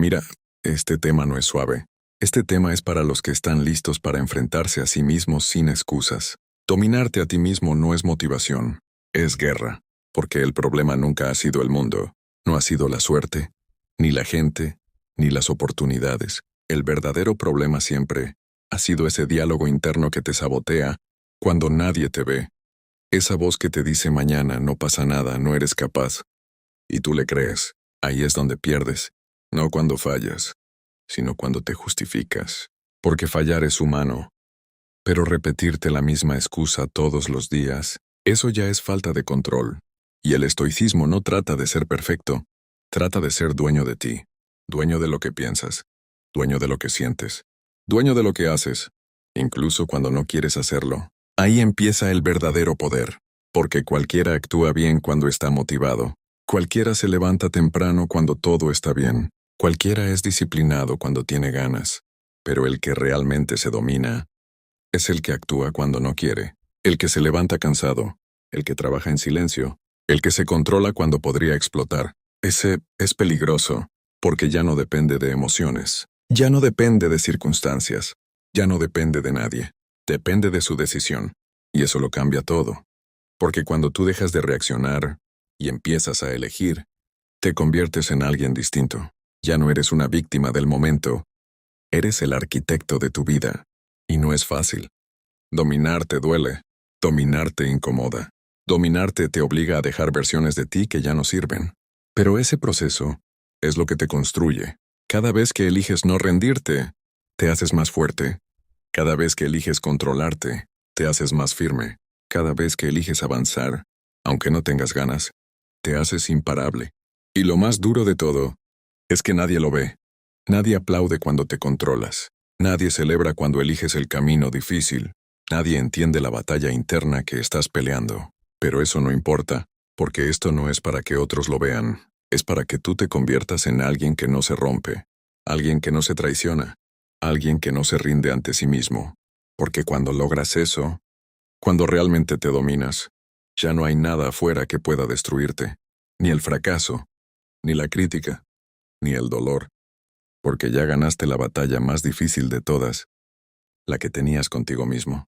Mira, este tema no es suave. Este tema es para los que están listos para enfrentarse a sí mismos sin excusas. Dominarte a ti mismo no es motivación, es guerra, porque el problema nunca ha sido el mundo, no ha sido la suerte, ni la gente, ni las oportunidades. El verdadero problema siempre ha sido ese diálogo interno que te sabotea cuando nadie te ve. Esa voz que te dice mañana no pasa nada, no eres capaz. Y tú le crees. Ahí es donde pierdes. No cuando fallas, sino cuando te justificas. Porque fallar es humano. Pero repetirte la misma excusa todos los días, eso ya es falta de control. Y el estoicismo no trata de ser perfecto. Trata de ser dueño de ti. Dueño de lo que piensas. Dueño de lo que sientes. Dueño de lo que haces. Incluso cuando no quieres hacerlo. Ahí empieza el verdadero poder. Porque cualquiera actúa bien cuando está motivado. Cualquiera se levanta temprano cuando todo está bien. Cualquiera es disciplinado cuando tiene ganas. Pero el que realmente se domina es el que actúa cuando no quiere. El que se levanta cansado. El que trabaja en silencio. El que se controla cuando podría explotar. Ese es peligroso, porque ya no depende de emociones. Ya no depende de circunstancias. Ya no depende de nadie. Depende de su decisión. Y eso lo cambia todo. Porque cuando tú dejas de reaccionar y empiezas a elegir, te conviertes en alguien distinto. Ya no eres una víctima del momento. Eres el arquitecto de tu vida. Y no es fácil. Dominarte duele. Dominarte incomoda. Dominarte te obliga a dejar versiones de ti que ya no sirven. Pero ese proceso es lo que te construye. Cada vez que eliges no rendirte, te haces más fuerte. Cada vez que eliges controlarte, te haces más firme. Cada vez que eliges avanzar, aunque no tengas ganas, te haces imparable. Y lo más duro de todo es que nadie lo ve. Nadie aplaude cuando te controlas. Nadie celebra cuando eliges el camino difícil. Nadie entiende la batalla interna que estás peleando. Pero eso no importa, porque esto no es para que otros lo vean. Es para que tú te conviertas en alguien que no se rompe. Alguien que no se traiciona. Alguien que no se rinde ante sí mismo. Porque cuando logras eso, cuando realmente te dominas, ya no hay nada afuera que pueda destruirte. Ni el fracaso, ni la crítica, ni el dolor. Porque ya ganaste la batalla más difícil de todas, la que tenías contigo mismo.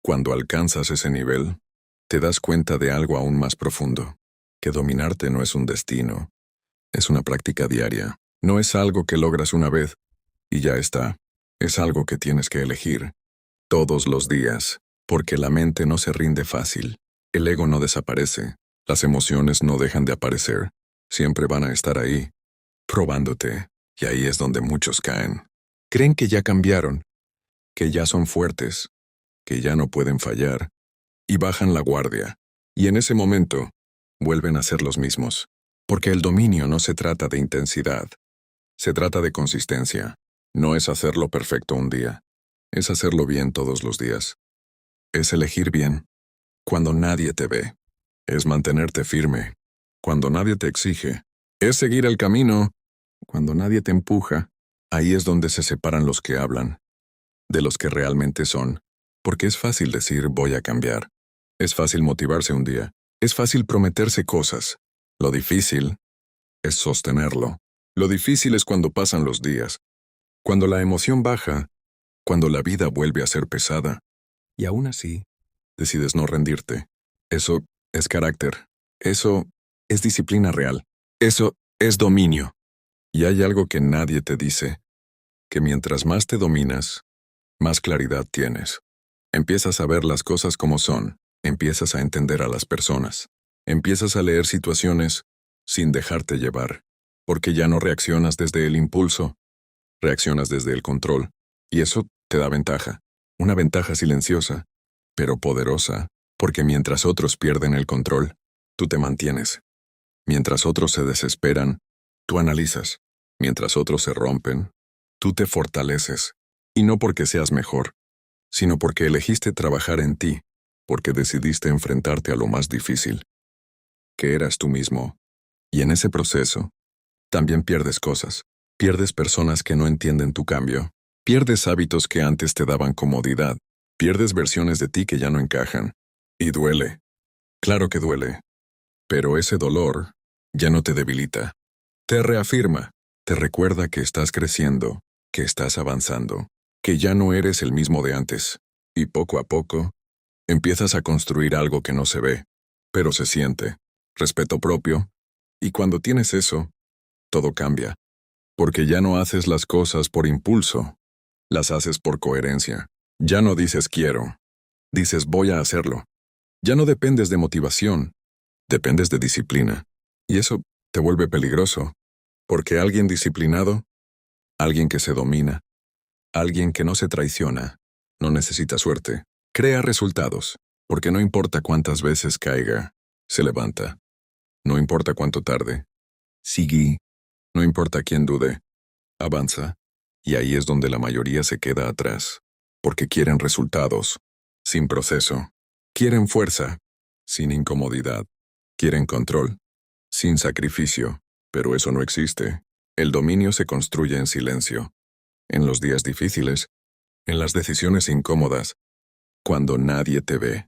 Cuando alcanzas ese nivel, te das cuenta de algo aún más profundo, que dominarte no es un destino, es una práctica diaria. No es algo que logras una vez y ya está. Es algo que tienes que elegir todos los días, porque la mente no se rinde fácil. El ego no desaparece. Las emociones no dejan de aparecer. Siempre van a estar ahí, probándote. Y ahí es donde muchos caen. Creen que ya cambiaron, que ya son fuertes, que ya no pueden fallar, y bajan la guardia. Y en ese momento, vuelven a ser los mismos. Porque el dominio no se trata de intensidad, se trata de consistencia. No es hacerlo perfecto un día, es hacerlo bien todos los días. Es elegir bien, cuando nadie te ve. Es mantenerte firme, cuando nadie te exige. Es seguir el camino, cuando nadie te empuja. Ahí es donde se separan los que hablan, de los que realmente son. Porque es fácil decir voy a cambiar. Es fácil motivarse un día. Es fácil prometerse cosas. Lo difícil es sostenerlo. Lo difícil es cuando pasan los días, cuando la emoción baja, cuando la vida vuelve a ser pesada. Y aún así, decides no rendirte. Eso es carácter. Eso es disciplina real. Eso es dominio. Y hay algo que nadie te dice, que mientras más te dominas, más claridad tienes. Empiezas a ver las cosas como son, empiezas a entender a las personas, empiezas a leer situaciones sin dejarte llevar, porque ya no reaccionas desde el impulso, reaccionas desde el control, y eso te da ventaja, una ventaja silenciosa, pero poderosa, porque mientras otros pierden el control, tú te mantienes. Mientras otros se desesperan, tú analizas. Mientras otros se rompen, tú te fortaleces. Y no porque seas mejor, sino porque elegiste trabajar en ti, porque decidiste enfrentarte a lo más difícil, que eras tú mismo. Y en ese proceso, también pierdes cosas. Pierdes personas que no entienden tu cambio. Pierdes hábitos que antes te daban comodidad. Pierdes versiones de ti que ya no encajan. Y duele. Claro que duele. Pero ese dolor ya no te debilita. Te reafirma. Te recuerda que estás creciendo, que estás avanzando, que ya no eres el mismo de antes. Y poco a poco, empiezas a construir algo que no se ve, pero se siente. Respeto propio. Y cuando tienes eso, todo cambia. Porque ya no haces las cosas por impulso, las haces por coherencia. Ya no dices quiero, dices voy a hacerlo. Ya no dependes de motivación, dependes de disciplina. Y eso te vuelve peligroso, porque alguien disciplinado, alguien que se domina, alguien que no se traiciona, no necesita suerte. Crea resultados, porque no importa cuántas veces caiga, se levanta. No importa cuánto tarde, sigue. No importa quién dude, avanza. Y ahí es donde la mayoría se queda atrás, porque quieren resultados, sin proceso. Quieren fuerza, sin incomodidad. Quieren control, sin sacrificio. Pero eso no existe. El dominio se construye en silencio, en los días difíciles, en las decisiones incómodas, cuando nadie te ve.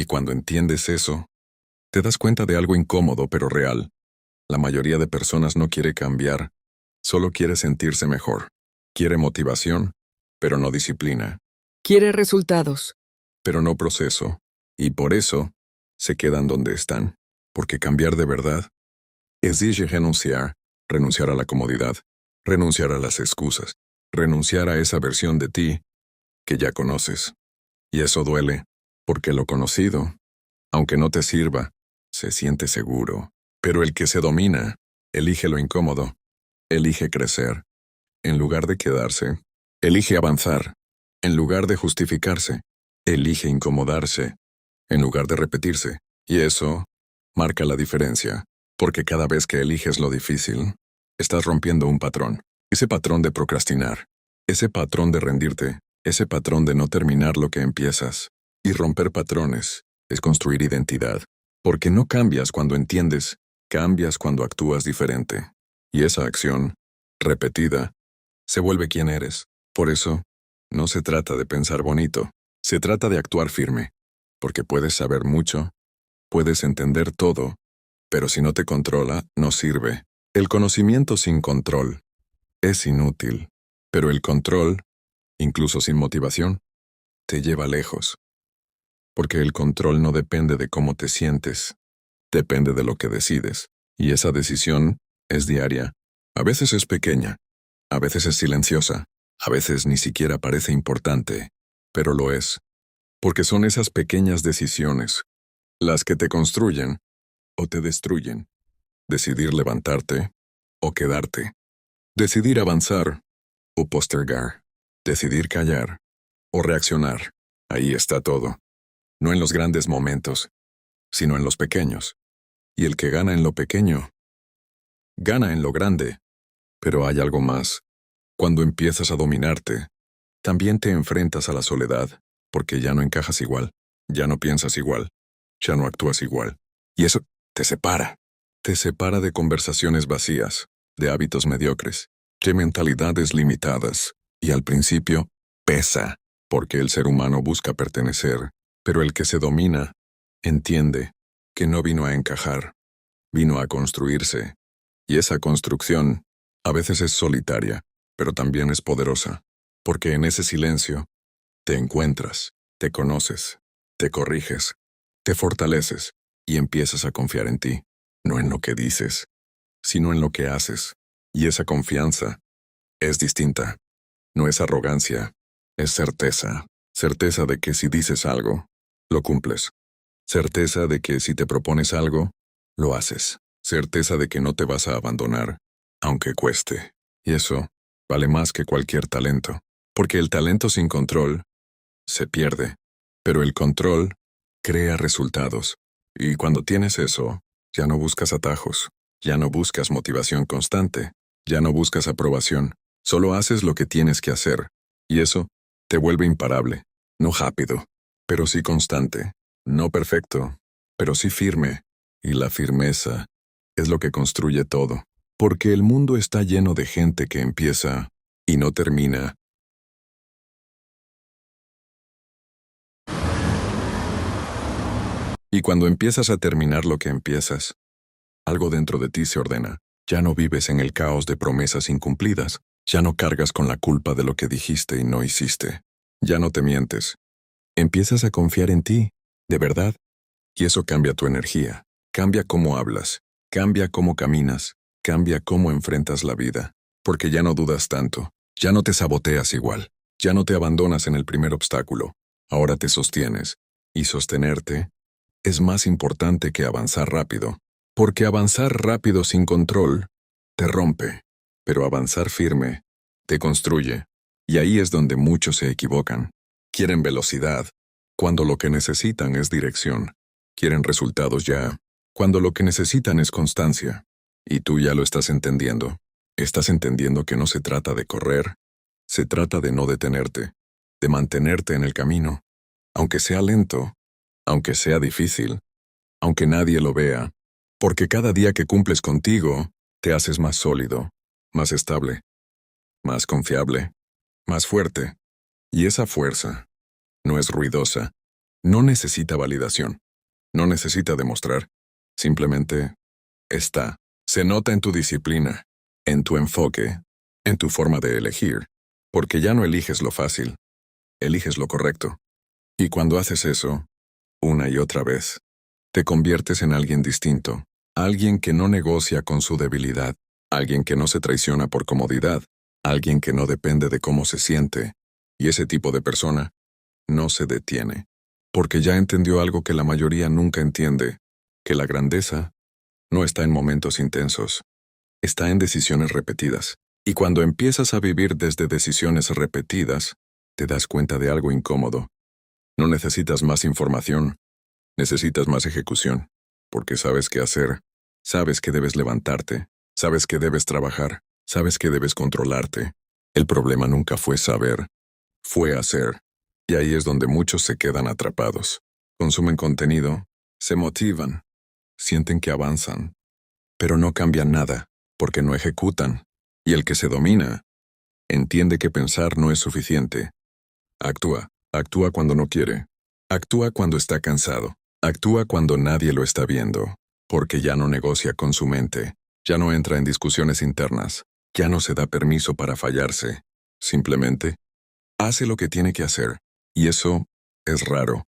Y cuando entiendes eso, te das cuenta de algo incómodo pero real. La mayoría de personas no quiere cambiar, solo quiere sentirse mejor. Quiere motivación, pero no disciplina, Quiere resultados. pero no proceso. Y por eso, se quedan donde están. Porque cambiar de verdad exige renunciar a la comodidad, renunciar a las excusas, renunciar a esa versión de ti que ya conoces. Y eso duele, porque lo conocido, aunque no te sirva, se siente seguro. Pero el que se domina, elige lo incómodo, elige crecer. En lugar de quedarse, elige avanzar. En lugar de justificarse, elige incomodarse. En lugar de repetirse. Y eso marca la diferencia, porque cada vez que eliges lo difícil, estás rompiendo un patrón. Ese patrón de procrastinar, ese patrón de rendirte, ese patrón de no terminar lo que empiezas. Y romper patrones es construir identidad. Porque no cambias cuando entiendes, cambias cuando actúas diferente. Y esa acción, repetida, se vuelve quien eres. Por eso, no se trata de pensar bonito, se trata de actuar firme. Porque puedes saber mucho, puedes entender todo, pero si no te controla, no sirve. El conocimiento sin control es inútil, pero el control, incluso sin motivación, te lleva lejos. Porque el control no depende de cómo te sientes, depende de lo que decides. Y esa decisión es diaria. A veces es pequeña, a veces es silenciosa, a veces ni siquiera parece importante, pero lo es. Porque son esas pequeñas decisiones las que te construyen o te destruyen. Decidir levantarte o quedarte. Decidir avanzar o postergar. Decidir callar o reaccionar. Ahí está todo. No en los grandes momentos, sino en los pequeños. Y el que gana en lo pequeño, gana en lo grande. Pero hay algo más. Cuando empiezas a dominarte, también te enfrentas a la soledad, porque ya no encajas igual, ya no piensas igual, ya no actúas igual. Y eso te separa. Te separa de conversaciones vacías, de hábitos mediocres, de mentalidades limitadas. Y al principio, pesa, porque el ser humano busca pertenecer, pero el que se domina, entiende que no vino a encajar, vino a construirse. Y esa construcción, a veces es solitaria, pero también es poderosa, porque en ese silencio, te encuentras, te conoces, te corriges, te fortaleces y empiezas a confiar en ti, no en lo que dices, sino en lo que haces. Y esa confianza es distinta. No es arrogancia, es certeza. Certeza de que si dices algo, lo cumples. Certeza de que si te propones algo, lo haces. Certeza de que no te vas a abandonar, aunque cueste. Y eso vale más que cualquier talento, porque el talento sin control se pierde, pero el control crea resultados. Y cuando tienes eso, ya no buscas atajos, ya no buscas motivación constante, ya no buscas aprobación, solo haces lo que tienes que hacer. Y eso te vuelve imparable, no rápido, pero sí constante, no perfecto, pero sí firme. Y la firmeza es lo que construye todo, porque el mundo está lleno de gente que empieza y no termina. Y cuando empiezas a terminar lo que empiezas, algo dentro de ti se ordena. Ya no vives en el caos de promesas incumplidas. Ya no cargas con la culpa de lo que dijiste y no hiciste. Ya no te mientes. Empiezas a confiar en ti, de verdad. Y eso cambia tu energía. Cambia cómo hablas. Cambia cómo caminas. Cambia cómo enfrentas la vida. Porque ya no dudas tanto. Ya no te saboteas igual. Ya no te abandonas en el primer obstáculo. Ahora te sostienes. Y sostenerte es más importante que avanzar rápido, porque avanzar rápido sin control te rompe, pero avanzar firme te construye. Y ahí es donde muchos se equivocan. Quieren velocidad, cuando lo que necesitan es dirección. Quieren resultados ya, cuando lo que necesitan es constancia. Y tú ya lo estás entendiendo. Estás entendiendo que no se trata de correr, se trata de no detenerte, de mantenerte en el camino, aunque sea lento, aunque sea difícil, aunque nadie lo vea, porque cada día que cumples contigo, te haces más sólido, más estable, más confiable, más fuerte. Y esa fuerza no es ruidosa, No necesita validación. No necesita demostrar. Simplemente está. Se nota en tu disciplina, en tu enfoque, en tu forma de elegir, porque ya no eliges lo fácil, eliges lo correcto. Y cuando haces eso, una y otra vez, te conviertes en alguien distinto, alguien que no negocia con su debilidad, alguien que no se traiciona por comodidad, alguien que no depende de cómo se siente, y ese tipo de persona no se detiene, porque ya entendió algo que la mayoría nunca entiende, que la grandeza no está en momentos intensos, está en decisiones repetidas. Y cuando empiezas a vivir desde decisiones repetidas, te das cuenta de algo incómodo. No necesitas más información, necesitas más ejecución, porque sabes qué hacer, sabes que debes levantarte, sabes que debes trabajar, sabes que debes controlarte. El problema nunca fue saber, fue hacer. Y ahí es donde muchos se quedan atrapados. Consumen contenido, se motivan, sienten que avanzan, pero no cambian nada, porque no ejecutan. Y el que se domina, entiende que pensar no es suficiente. Actúa cuando no quiere. Actúa cuando está cansado. Actúa cuando nadie lo está viendo, porque ya no negocia con su mente, ya no entra en discusiones internas, ya no se da permiso para fallarse. Simplemente, hace lo que tiene que hacer. Y eso es raro,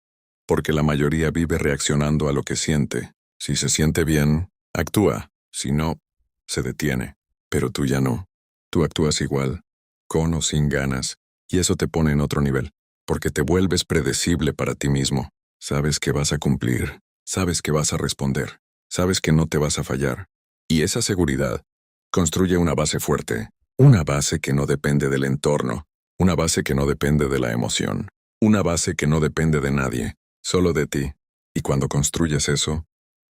porque la mayoría vive reaccionando a lo que siente. Si se siente bien, actúa. Si no, se detiene. Pero tú ya no. Tú actúas igual, con o sin ganas, y eso te pone en otro nivel, porque te vuelves predecible para ti mismo. Sabes que vas a cumplir, sabes que vas a responder, sabes que no te vas a fallar. Y esa seguridad construye una base fuerte, una base que no depende del entorno, una base que no depende de la emoción, una base que no depende de nadie, solo de ti. Y cuando construyes eso,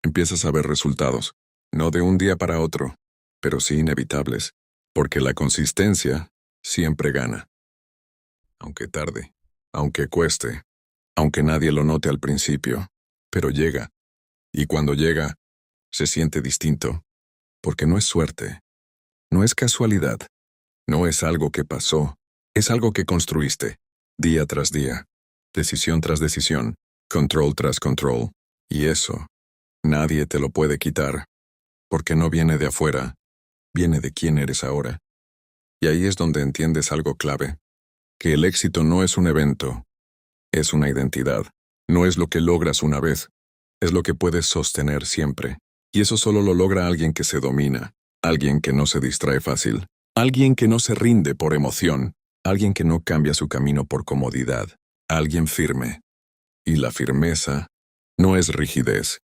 empiezas a ver resultados, no de un día para otro, pero sí inevitables, porque la consistencia siempre gana. Aunque tarde, aunque cueste, aunque nadie lo note al principio, pero llega. Y cuando llega, se siente distinto, porque no es suerte, no es casualidad, no es algo que pasó, es algo que construiste, día tras día, decisión tras decisión, control tras control, y eso, nadie te lo puede quitar, porque no viene de afuera, viene de quién eres ahora. Y ahí es donde entiendes algo clave, que el éxito no es un evento, es una identidad. No es lo que logras una vez, es lo que puedes sostener siempre. Y eso solo lo logra alguien que se domina, alguien que no se distrae fácil, alguien que no se rinde por emoción, alguien que no cambia su camino por comodidad, alguien firme. Y la firmeza no es rigidez,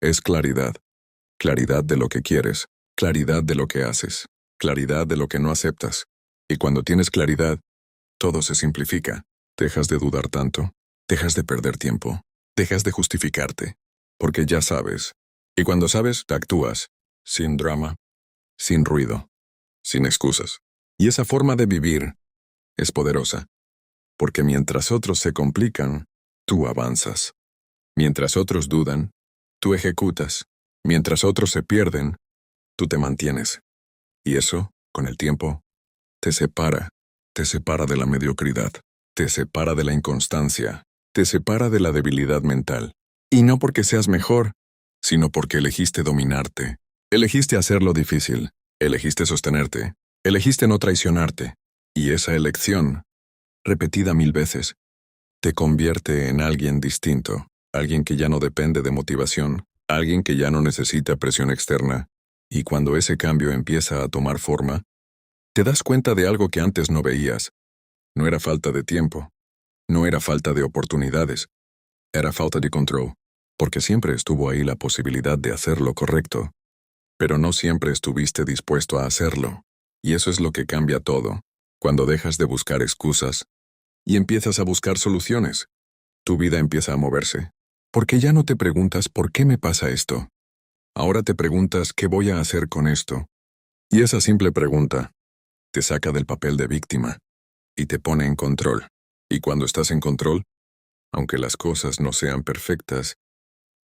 es claridad. Claridad de lo que quieres, claridad de lo que haces, claridad de lo que no aceptas. Y cuando tienes claridad, todo se simplifica. Dejas de dudar tanto, dejas de perder tiempo, dejas de justificarte, porque ya sabes. Y cuando sabes, actúas, sin drama, sin ruido, sin excusas. Y esa forma de vivir es poderosa, porque mientras otros se complican, tú avanzas. Mientras otros dudan, tú ejecutas. Mientras otros se pierden, tú te mantienes. Y eso, con el tiempo, te separa de la mediocridad, te separa de la inconstancia, te separa de la debilidad mental. Y no porque seas mejor, sino porque elegiste dominarte, elegiste hacerlo difícil, elegiste sostenerte, elegiste no traicionarte. Y esa elección, repetida 1000 veces, te convierte en alguien distinto, alguien que ya no depende de motivación, alguien que ya no necesita presión externa. Y cuando ese cambio empieza a tomar forma, te das cuenta de algo que antes no veías. No era falta de tiempo, no era falta de oportunidades, era falta de control, porque siempre estuvo ahí la posibilidad de hacer lo correcto, pero no siempre estuviste dispuesto a hacerlo. Y eso es lo que cambia todo, cuando dejas de buscar excusas y empiezas a buscar soluciones. Tu vida empieza a moverse, porque ya no te preguntas ¿por qué me pasa esto? Ahora te preguntas ¿qué voy a hacer con esto? Y esa simple pregunta te saca del papel de víctima y te pone en control. Y cuando estás en control, aunque las cosas no sean perfectas,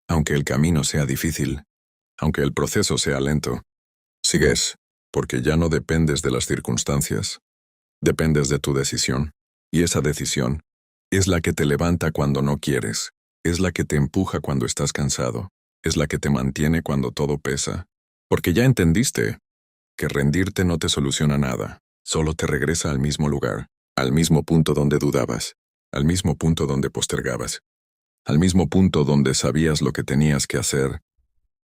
aunque el camino sea difícil, aunque el proceso sea lento, sigues, porque ya no dependes de las circunstancias, dependes de tu decisión. Y esa decisión es la que te levanta cuando no quieres, Es la que te empuja cuando estás cansado. Es la que te mantiene cuando todo pesa. Porque ya entendiste que rendirte no te soluciona nada. Solo te regresa al mismo lugar, al mismo punto donde dudabas, al mismo punto donde postergabas, al mismo punto donde sabías lo que tenías que hacer,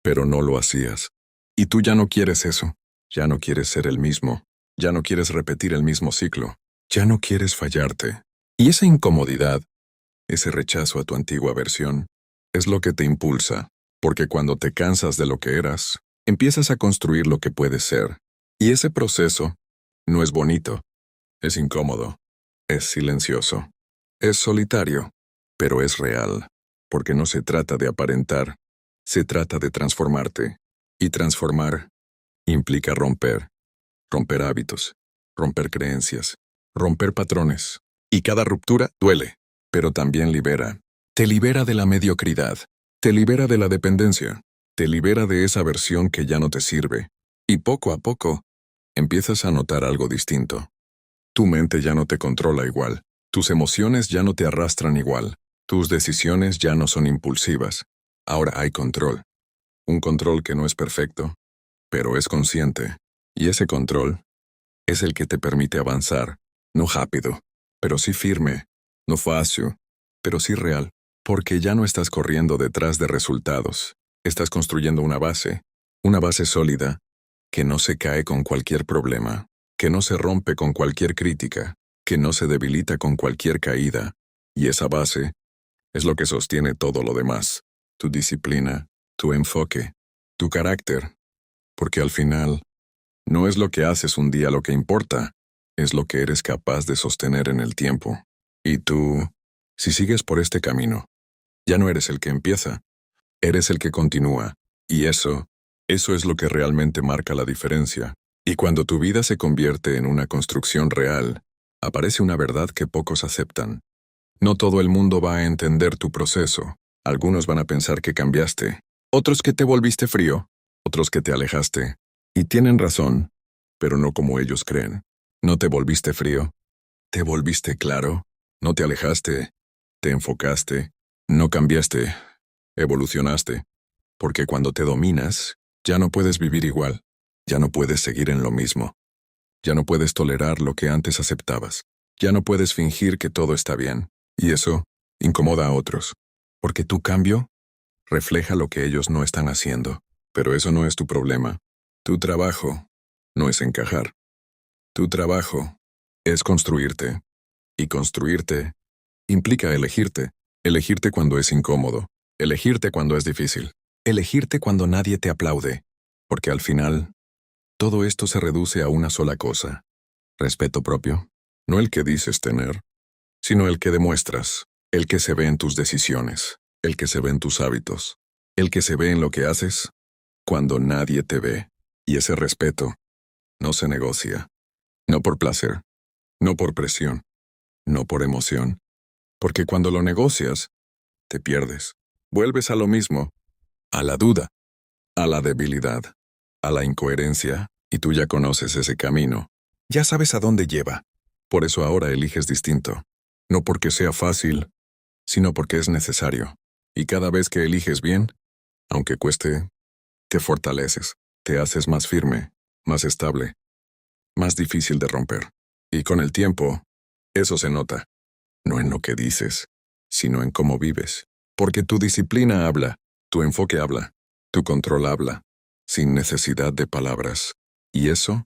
pero no lo hacías. Y tú ya no quieres eso. Ya no quieres ser el mismo. Ya no quieres repetir el mismo ciclo. Ya no quieres fallarte. Y esa incomodidad, ese rechazo a tu antigua versión, es lo que te impulsa, porque cuando te cansas de lo que eras, empiezas a construir lo que puedes ser. Y ese proceso no es bonito, es incómodo, es silencioso, es solitario, pero es real, porque no se trata de aparentar, se trata de transformarte. Y transformar implica romper hábitos, romper creencias, romper patrones. Y cada ruptura duele, pero también libera. Te libera de la mediocridad, te libera de la dependencia, te libera de esa versión que ya no te sirve. Y poco a poco, empiezas a notar algo distinto. Tu mente ya no te controla igual, tus emociones ya no te arrastran igual, tus decisiones ya no son impulsivas. Ahora hay control. Un control que no es perfecto, pero es consciente. Y ese control es el que te permite avanzar, no rápido, pero sí firme, no fácil, pero sí real, porque ya no estás corriendo detrás de resultados, estás construyendo una base sólida, que no se cae con cualquier problema, que no se rompe con cualquier crítica, que no se debilita con cualquier caída, y esa base es lo que sostiene todo lo demás, tu disciplina, tu enfoque, tu carácter, porque al final, no es lo que haces un día lo que importa, es lo que eres capaz de sostener en el tiempo. Y tú, si sigues por este camino, ya no eres el que empieza, eres el que continúa, y eso es lo que realmente marca la diferencia. Y cuando tu vida se convierte en una construcción real, aparece una verdad que pocos aceptan. No todo el mundo va a entender tu proceso. Algunos van a pensar que cambiaste, otros que te volviste frío, otros que te alejaste. Y tienen razón, pero no como ellos creen. No te volviste frío, te volviste claro, no te alejaste, te enfocaste, no cambiaste, evolucionaste. Porque cuando te dominas, ya no puedes vivir igual, ya no puedes seguir en lo mismo, ya no puedes tolerar lo que antes aceptabas, ya no puedes fingir que todo está bien. Y eso incomoda a otros, porque tu cambio refleja lo que ellos no están haciendo. Pero eso no es tu problema. Tu trabajo no es encajar. Tu trabajo es construirte. Y construirte implica elegirte cuando es incómodo, elegirte cuando es difícil, elegirte cuando nadie te aplaude. Porque al final, todo esto se reduce a una sola cosa: respeto propio. No el que dices tener, sino el que demuestras, el que se ve en tus decisiones, el que se ve en tus hábitos, el que se ve en lo que haces cuando nadie te ve. Y ese respeto no se negocia, no por placer, no por presión, no por emoción, porque cuando lo negocias, te pierdes, vuelves a lo mismo, a la duda, a la debilidad, a la incoherencia, y tú ya conoces ese camino, ya sabes a dónde lleva. Por eso ahora eliges distinto. No porque sea fácil, sino porque es necesario. Y cada vez que eliges bien, aunque cueste, te fortaleces, te haces más firme, más estable, más difícil de romper. Y con el tiempo, eso se nota, no en lo que dices, sino en cómo vives. Porque tu disciplina habla, tu enfoque habla, tu control habla, sin necesidad de palabras. Y eso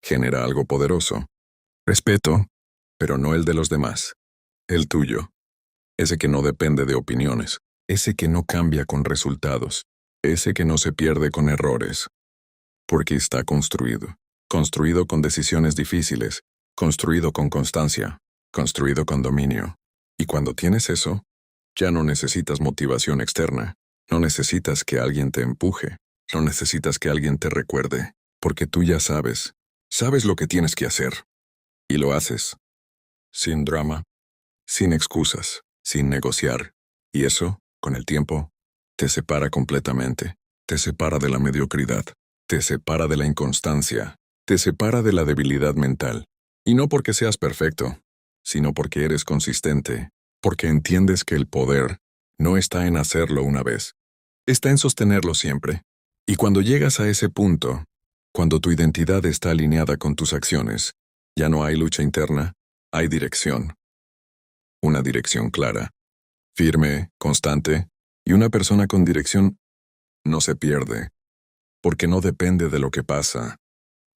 genera algo poderoso. Respeto, pero no el de los demás, el tuyo. Ese que no depende de opiniones, ese que no cambia con resultados, ese que no se pierde con errores, porque está construido, construido con decisiones difíciles, construido con constancia, construido con dominio. Y cuando tienes eso, ya no necesitas motivación externa, no necesitas que alguien te empuje, no necesitas que alguien te recuerde, porque tú ya sabes lo que tienes que hacer, y lo haces, sin drama, sin excusas, sin negociar. Y eso, con el tiempo, te separa completamente. Te separa de la mediocridad. Te separa de la inconstancia. Te separa de la debilidad mental. Y no porque seas perfecto, sino porque eres consistente. Porque entiendes que el poder no está en hacerlo una vez, está en sostenerlo siempre. Y cuando llegas a ese punto, cuando tu identidad está alineada con tus acciones, ya no hay lucha interna, hay dirección. Una dirección clara, firme, constante, y una persona con dirección no se pierde, porque no depende de lo que pasa,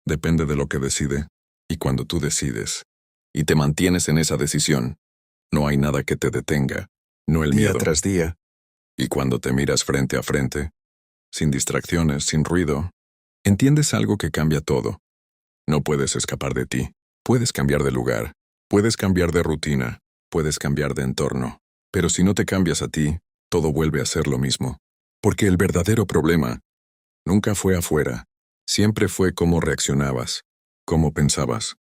depende de lo que decide. Y cuando tú decides, y te mantienes en esa decisión, no hay nada que te detenga, no el miedo. Día tras día, Y cuando te miras frente a frente, sin distracciones, sin ruido, entiendes algo que cambia todo. No puedes escapar de ti, puedes cambiar de lugar, puedes cambiar de rutina, puedes cambiar de entorno, pero si no te cambias a ti, todo vuelve a ser lo mismo. Porque el verdadero problema nunca fue afuera, siempre fue cómo reaccionabas, cómo pensabas,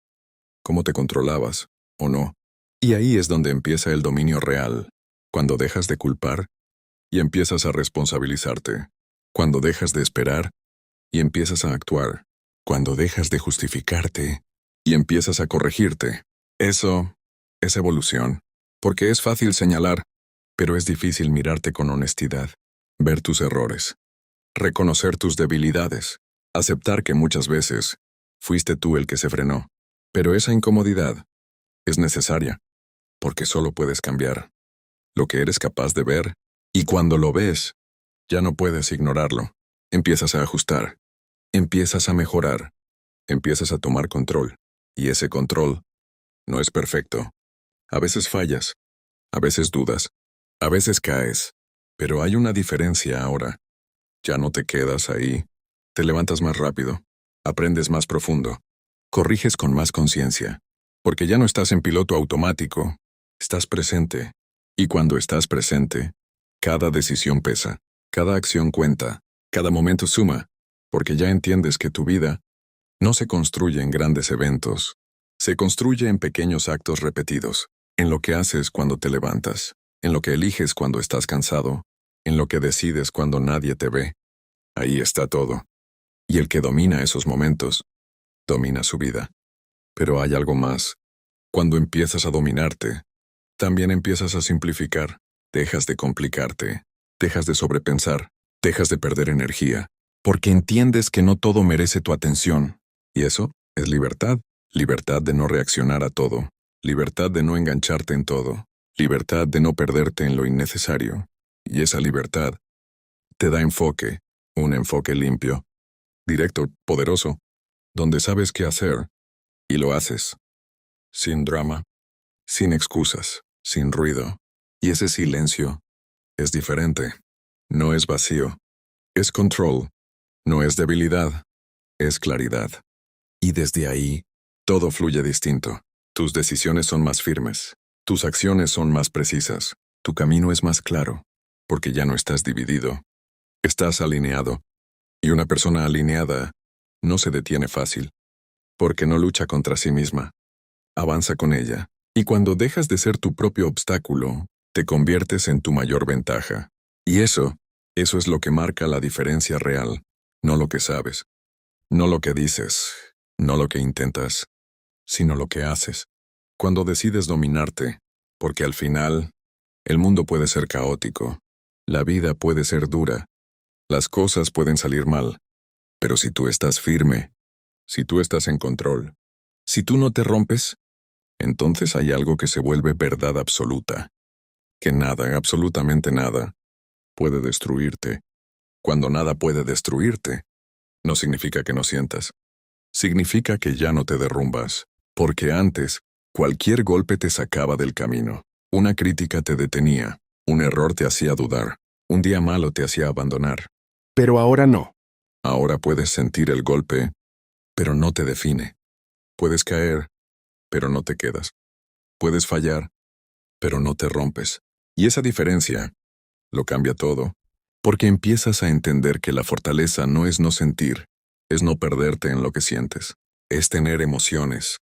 cómo te controlabas, o no. Y ahí es donde empieza el dominio real, cuando dejas de culpar y empiezas a responsabilizarte, cuando dejas de esperar y empiezas a actuar, cuando dejas de justificarte y empiezas a corregirte. Eso es evolución, porque es fácil señalar, pero es difícil mirarte con honestidad, ver tus errores, reconocer tus debilidades, aceptar que muchas veces fuiste tú el que se frenó. Pero esa incomodidad es necesaria, porque solo puedes cambiar lo que eres capaz de ver, y cuando lo ves, ya no puedes ignorarlo. Empiezas a ajustar, empiezas a mejorar, empiezas a tomar control, y ese control no es perfecto. A veces fallas, a veces dudas, a veces caes, pero hay una diferencia ahora. Ya no te quedas ahí, te levantas más rápido, aprendes más profundo, corriges con más conciencia, porque ya no estás en piloto automático, estás presente, y cuando estás presente, cada decisión pesa, cada acción cuenta, cada momento suma, porque ya entiendes que tu vida no se construye en grandes eventos, se construye en pequeños actos repetidos, en lo que haces cuando te levantas, en lo que eliges cuando estás cansado, en lo que decides cuando nadie te ve. Ahí está todo. Y el que domina esos momentos, domina su vida. Pero hay algo más. Cuando empiezas a dominarte, también empiezas a simplificar, dejas de complicarte, dejas de sobrepensar, dejas de perder energía, porque entiendes que no todo merece tu atención. Y eso es libertad. Libertad de no reaccionar a todo, libertad de no engancharte en todo, libertad de no perderte en lo innecesario. Y esa libertad te da enfoque, un enfoque limpio, directo, poderoso, donde sabes qué hacer y lo haces, sin drama, sin excusas, sin ruido. Y ese silencio es diferente, no es vacío, es control, no es debilidad, es claridad. Y desde ahí, todo fluye distinto. Tus decisiones son más firmes, tus acciones son más precisas, tu camino es más claro, porque ya no estás dividido, estás alineado. Y una persona alineada no se detiene fácil, porque no lucha contra sí misma, avanza con ella. Y cuando dejas de ser tu propio obstáculo, te conviertes en tu mayor ventaja. Y eso es lo que marca la diferencia real, no lo que sabes, no lo que dices, no lo que intentas, sino lo que haces. Cuando decides dominarte, porque al final, el mundo puede ser caótico, la vida puede ser dura, las cosas pueden salir mal, pero si tú estás firme, si tú estás en control, si tú no te rompes, entonces hay algo que se vuelve verdad absoluta, que nada, absolutamente nada, puede destruirte. Cuando nada puede destruirte, no significa que no sientas, significa que ya no te derrumbas, porque antes, cualquier golpe te sacaba del camino, una crítica te detenía, un error te hacía dudar, un día malo te hacía abandonar. pero ahora no. Ahora puedes sentir el golpe, pero no te define. Puedes caer, pero no te quedas. Puedes fallar, pero no te rompes. Y esa diferencia lo cambia todo, porque empiezas a entender que la fortaleza no es no sentir, es no perderte en lo que sientes, es tener emociones,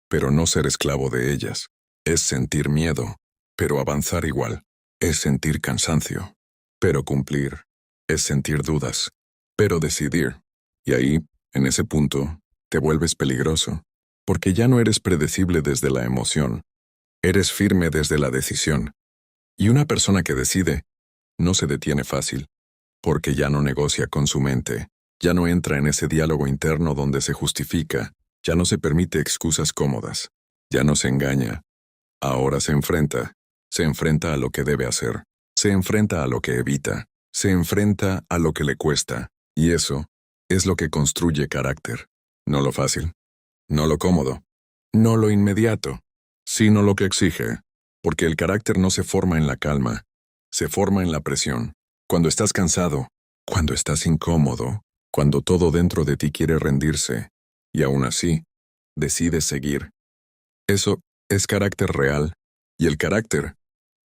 pero no ser esclavo de ellas, es sentir miedo, pero avanzar igual, es sentir cansancio, pero cumplir, es sentir dudas, pero decidir. Y ahí, en ese punto, te vuelves peligroso, porque ya no eres predecible desde la emoción, eres firme desde la decisión. Y una persona que decide no se detiene fácil, porque ya no negocia con su mente, ya no entra en ese diálogo interno donde se justifica, ya no se permite excusas cómodas, ya no se engaña. Ahora se enfrenta a lo que debe hacer, se enfrenta a lo que evita, se enfrenta a lo que le cuesta, y eso es lo que construye carácter. No lo fácil, no lo cómodo, no lo inmediato, sino lo que exige, porque el carácter no se forma en la calma, se forma en la presión. Cuando estás cansado, cuando estás incómodo, cuando todo dentro de ti quiere rendirse, y aún así, decides seguir. Eso es carácter real, y el carácter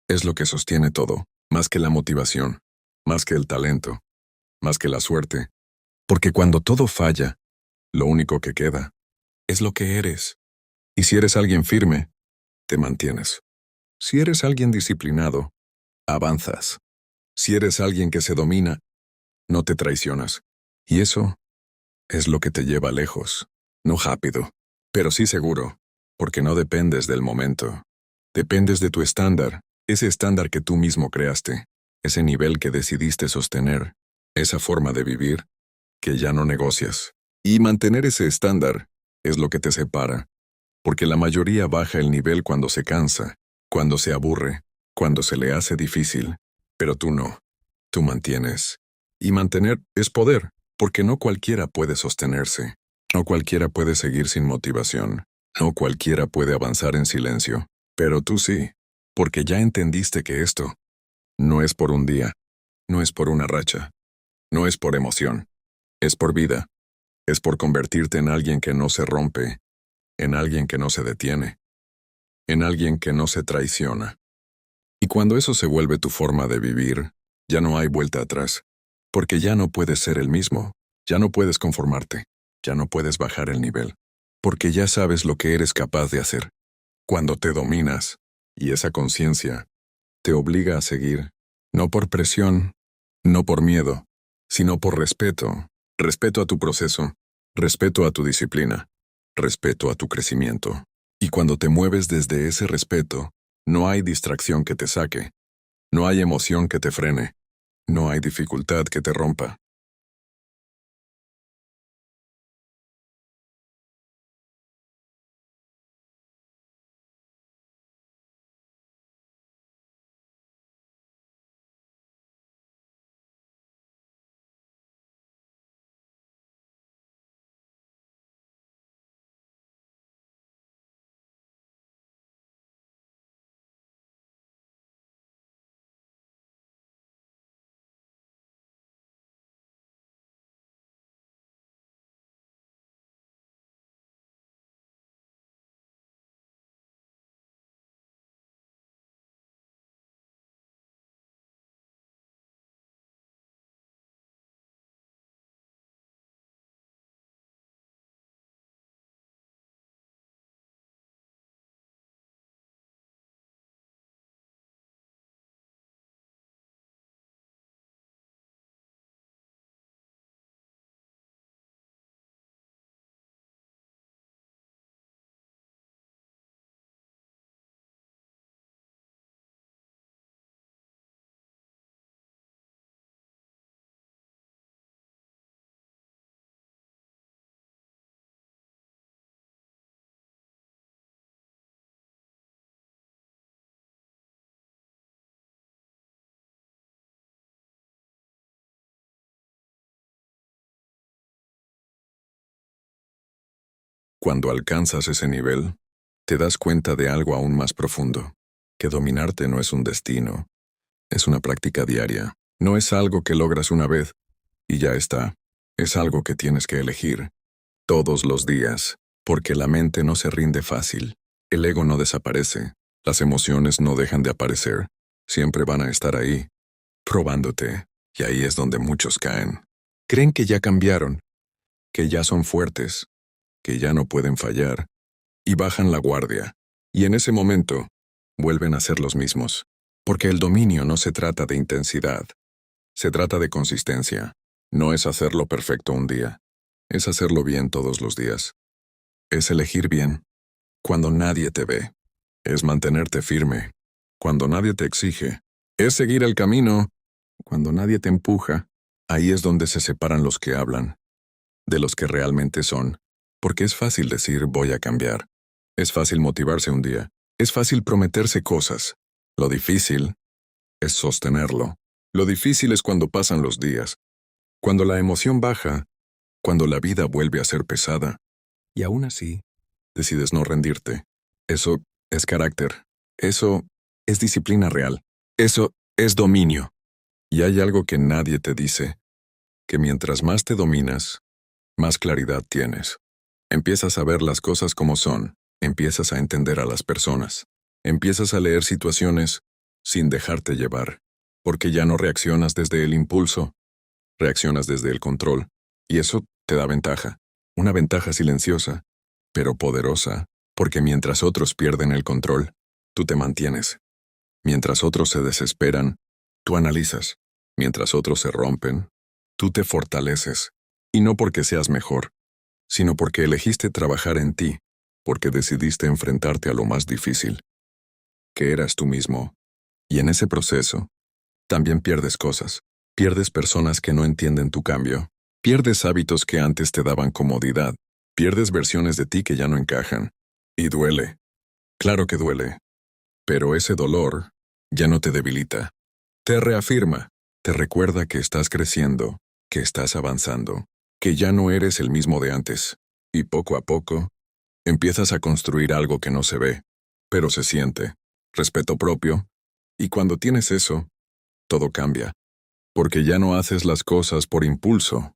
es lo que sostiene todo, más que la motivación, más que el talento, más que la suerte. Porque cuando todo falla, lo único que queda es lo que eres. Y si eres alguien firme, te mantienes. Si eres alguien disciplinado, avanzas. Si eres alguien que se domina, no te traicionas. Y eso es lo que te lleva lejos. No rápido, pero sí seguro, porque no dependes del momento. Dependes de tu estándar, ese estándar que tú mismo creaste, ese nivel que decidiste sostener, esa forma de vivir que ya no negocias. Y mantener ese estándar es lo que te separa, porque la mayoría baja el nivel cuando se cansa, cuando se aburre, cuando se le hace difícil, pero tú no, tú mantienes. Y mantener es poder, porque no cualquiera puede sostenerse, no cualquiera puede seguir sin motivación, no cualquiera puede avanzar en silencio, pero tú sí, porque ya entendiste que esto no es por un día, no es por una racha, no es por emoción, es por vida, es por convertirte en alguien que no se rompe, en alguien que no se detiene, en alguien que no se traiciona. Y cuando eso se vuelve tu forma de vivir, ya no hay vuelta atrás, porque ya no puedes ser el mismo, ya no puedes conformarte, ya no puedes bajar el nivel, porque ya sabes lo que eres capaz de hacer. Cuando te dominas, y esa conciencia te obliga a seguir, no por presión, no por miedo, sino por respeto, respeto a tu proceso, respeto a tu disciplina, respeto a tu crecimiento. Y cuando te mueves desde ese respeto, no hay distracción que te saque, no hay emoción que te frene, no hay dificultad que te rompa. Cuando alcanzas ese nivel, te das cuenta de algo aún más profundo, que dominarte no es un destino, es una práctica diaria, no es algo que logras una vez y ya está, es algo que tienes que elegir todos los días, porque la mente no se rinde fácil, el ego no desaparece, las emociones no dejan de aparecer, siempre van a estar ahí, probándote, y ahí es donde muchos caen. Creen que ya cambiaron, que ya son fuertes, que ya no pueden fallar, y bajan la guardia, y en ese momento vuelven a ser los mismos, porque el dominio no se trata de intensidad, se trata de consistencia, no es hacerlo perfecto un día, es hacerlo bien todos los días, es elegir bien, cuando nadie te ve, es mantenerte firme, cuando nadie te exige, es seguir el camino, Cuando nadie te empuja, ahí es donde se separan los que hablan, de los que realmente son. Porque es fácil decir voy a cambiar. Es fácil motivarse un día. Es fácil prometerse cosas. Lo difícil es sostenerlo. Lo difícil es cuando pasan los días, cuando la emoción baja, cuando la vida vuelve a ser pesada. Y aún así, decides no rendirte. Eso es carácter. Eso es disciplina real. Eso es dominio. Y hay algo que nadie te dice, que mientras más te dominas, más claridad tienes. Empiezas a ver las cosas como son, empiezas a entender a las personas, empiezas a leer situaciones sin dejarte llevar, porque ya no reaccionas desde el impulso, reaccionas desde el control, y eso te da ventaja, una ventaja silenciosa, pero poderosa, porque mientras otros pierden el control, tú te mantienes. Mientras otros se desesperan, tú analizas. Mientras otros se rompen, tú te fortaleces. Y no porque seas mejor, sino porque elegiste trabajar en ti, porque decidiste enfrentarte a lo más difícil, que eras tú mismo. Y en ese proceso, también pierdes cosas. Pierdes personas que no entienden tu cambio. Pierdes hábitos que antes te daban comodidad. Pierdes versiones de ti que ya no encajan. Y duele. Claro que duele. Pero ese dolor ya no te debilita. Te reafirma. Te recuerda que estás creciendo, que estás avanzando, que ya no eres el mismo de antes. Y poco a poco, empiezas a construir algo que no se ve, pero se siente. Respeto propio. Y cuando tienes eso, todo cambia. Porque ya no haces las cosas por impulso,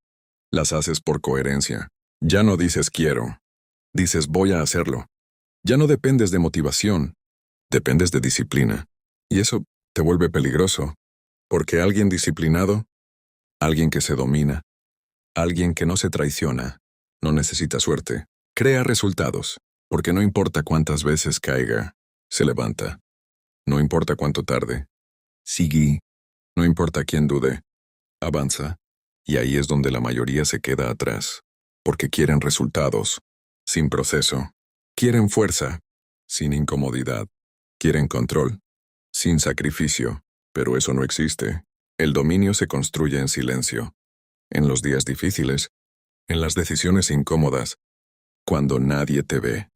las haces por coherencia. Ya no dices quiero, dices voy a hacerlo. Ya no dependes de motivación, dependes de disciplina. Y eso te vuelve peligroso, porque alguien disciplinado, alguien que se domina, alguien que no se traiciona, no necesita suerte, crea resultados, porque no importa cuántas veces caiga, se levanta. No importa cuánto tarde, sigue. No importa quién dude, avanza. Y ahí es donde la mayoría se queda atrás, porque quieren resultados, sin proceso. Quieren fuerza, sin incomodidad. Quieren control, sin sacrificio. Pero eso no existe. El dominio se construye en silencio, en los días difíciles, en las decisiones incómodas, cuando nadie te ve.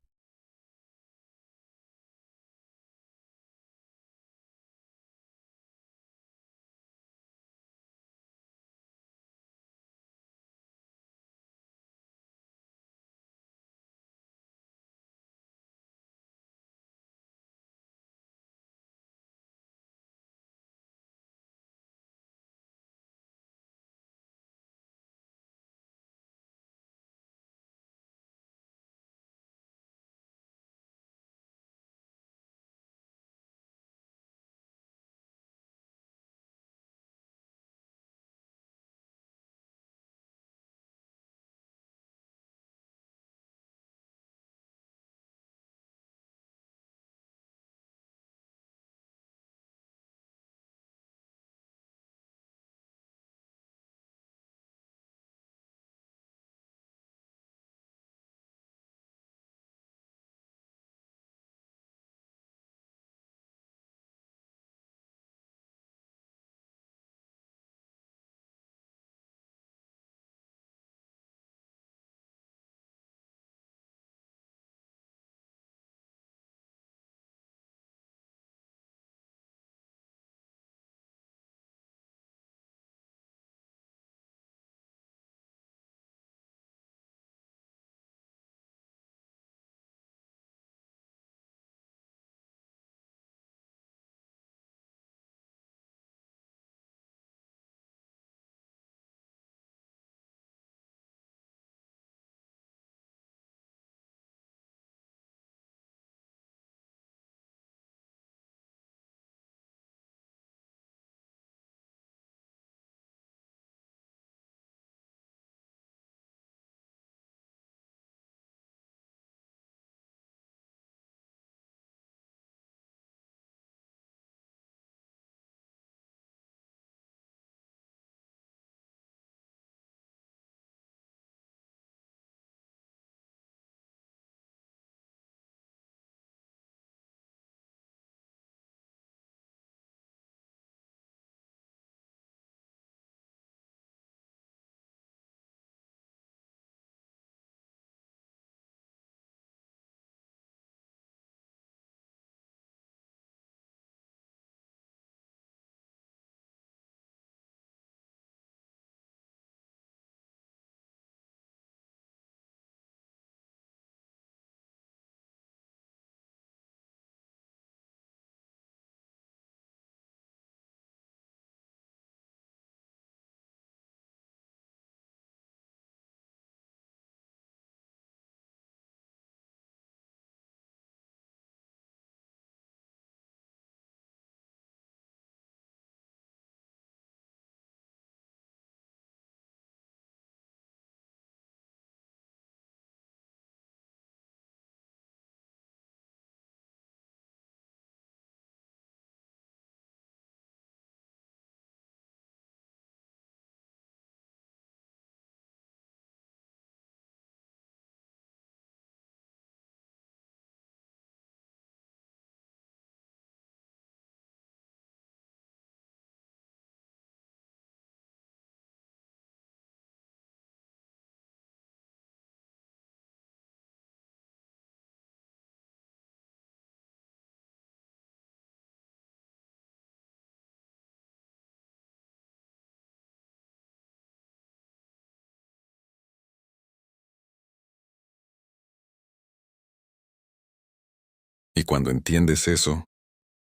Y cuando entiendes eso,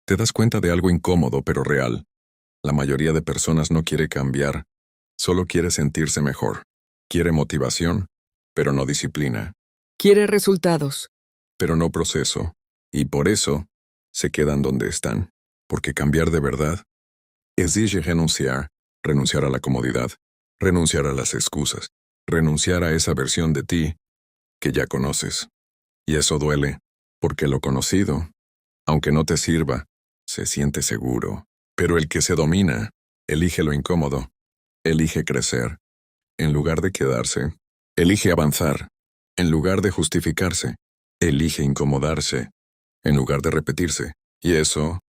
te das cuenta de algo incómodo pero real. La mayoría de personas no quiere cambiar, solo quiere sentirse mejor. Quiere motivación, pero no disciplina, Quiere resultados. pero no proceso. Y por eso, se quedan donde están. Porque cambiar de verdad exige renunciar a la comodidad, renunciar a las excusas, renunciar a esa versión de ti que ya conoces. Y eso duele, porque lo conocido, aunque no te sirva, se siente seguro. Pero el que se domina, elige lo incómodo, elige crecer. En lugar de quedarse, elige avanzar. En lugar de justificarse, elige incomodarse. En lugar de repetirse. Y eso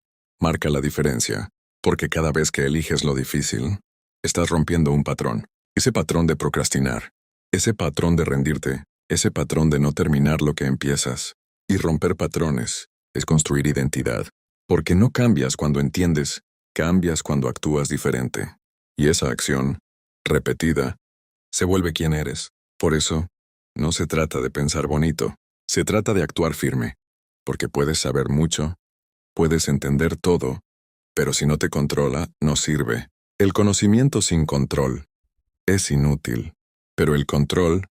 marca la diferencia, porque cada vez que eliges lo difícil, estás rompiendo un patrón. Ese patrón de procrastinar, ese patrón de rendirte, ese patrón de no terminar lo que empiezas. Y romper patrones es construir identidad. Porque no cambias cuando entiendes, cambias cuando actúas diferente. Y esa acción, repetida, se vuelve quien eres. Por eso, no se trata de pensar bonito, se trata de actuar firme. Porque puedes saber mucho, puedes entender todo, pero si no te controla, no sirve. El conocimiento sin control es inútil, pero el control,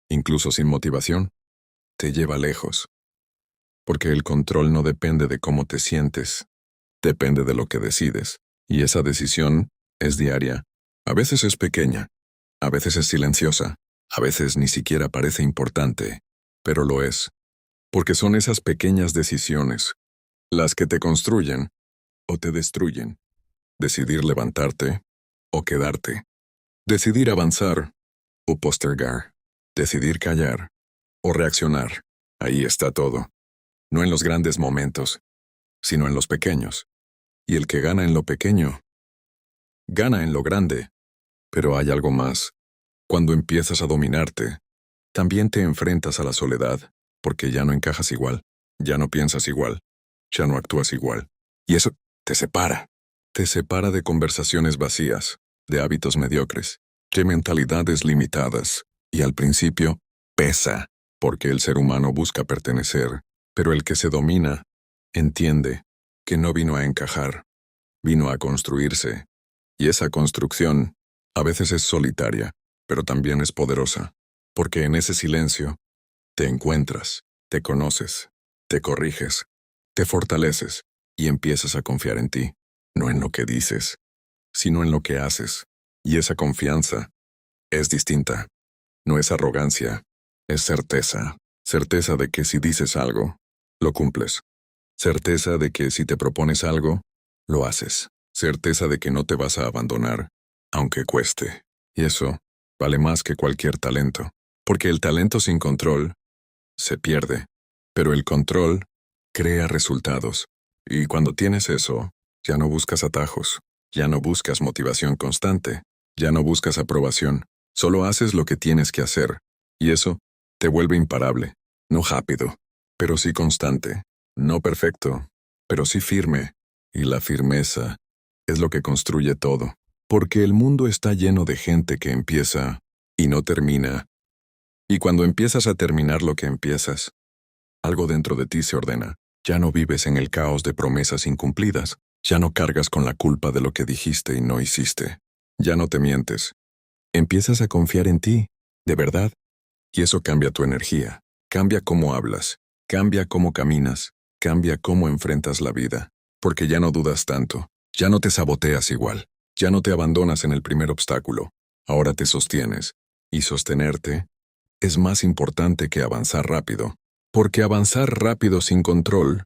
incluso sin motivación, te lleva lejos. Porque el control no depende de cómo te sientes, depende de lo que decides. Y esa decisión es diaria. A veces es pequeña, a veces es silenciosa, a veces ni siquiera parece importante, pero lo es. Porque son esas pequeñas decisiones las que te construyen o te destruyen. Decidir levantarte o quedarte. Decidir avanzar o postergar. Decidir callar o reaccionar. Ahí está todo. No en los grandes momentos, sino en los pequeños. Y el que gana en lo pequeño, gana en lo grande. Pero hay algo más. Cuando empiezas a dominarte, también te enfrentas a la soledad, porque ya no encajas igual, ya no piensas igual, ya no actúas igual. Y eso te separa. Te separa de conversaciones vacías, de hábitos mediocres, de mentalidades limitadas. Y al principio, pesa, porque el ser humano busca pertenecer, pero el que se domina, entiende que no vino a encajar, vino a construirse. Y esa construcción, a veces es solitaria, pero también es poderosa, porque en ese silencio, te encuentras, te conoces, te corriges, te fortaleces y empiezas a confiar en ti, no en lo que dices, sino en lo que haces. Y esa confianza es distinta. No es arrogancia, es certeza. Certeza de que si dices algo, lo cumples. Certeza de que si te propones algo, lo haces. Certeza de que no te vas a abandonar, aunque cueste. Y eso vale más que cualquier talento, porque el talento sin control se pierde, pero el control crea resultados. Y cuando tienes eso, ya no buscas atajos, ya no buscas motivación constante, ya no buscas aprobación, solo haces lo que tienes que hacer. Y eso te vuelve imparable, no rápido, pero sí constante, no perfecto, pero sí firme. Y la firmeza es lo que construye todo, porque el mundo está lleno de gente que empieza y no termina. Y cuando empiezas a terminar lo que empiezas, algo dentro de ti se ordena. Ya no vives en el caos de promesas incumplidas. Ya no cargas con la culpa de lo que dijiste y no hiciste. Ya no te mientes. Empiezas a confiar en ti, de verdad. Y eso cambia tu energía. Cambia cómo hablas. Cambia cómo caminas. Cambia cómo enfrentas la vida. Porque ya no dudas tanto. Ya no te saboteas igual. Ya no te abandonas en el primer obstáculo. Ahora te sostienes. Y sostenerte es más importante que avanzar rápido. Porque avanzar rápido sin control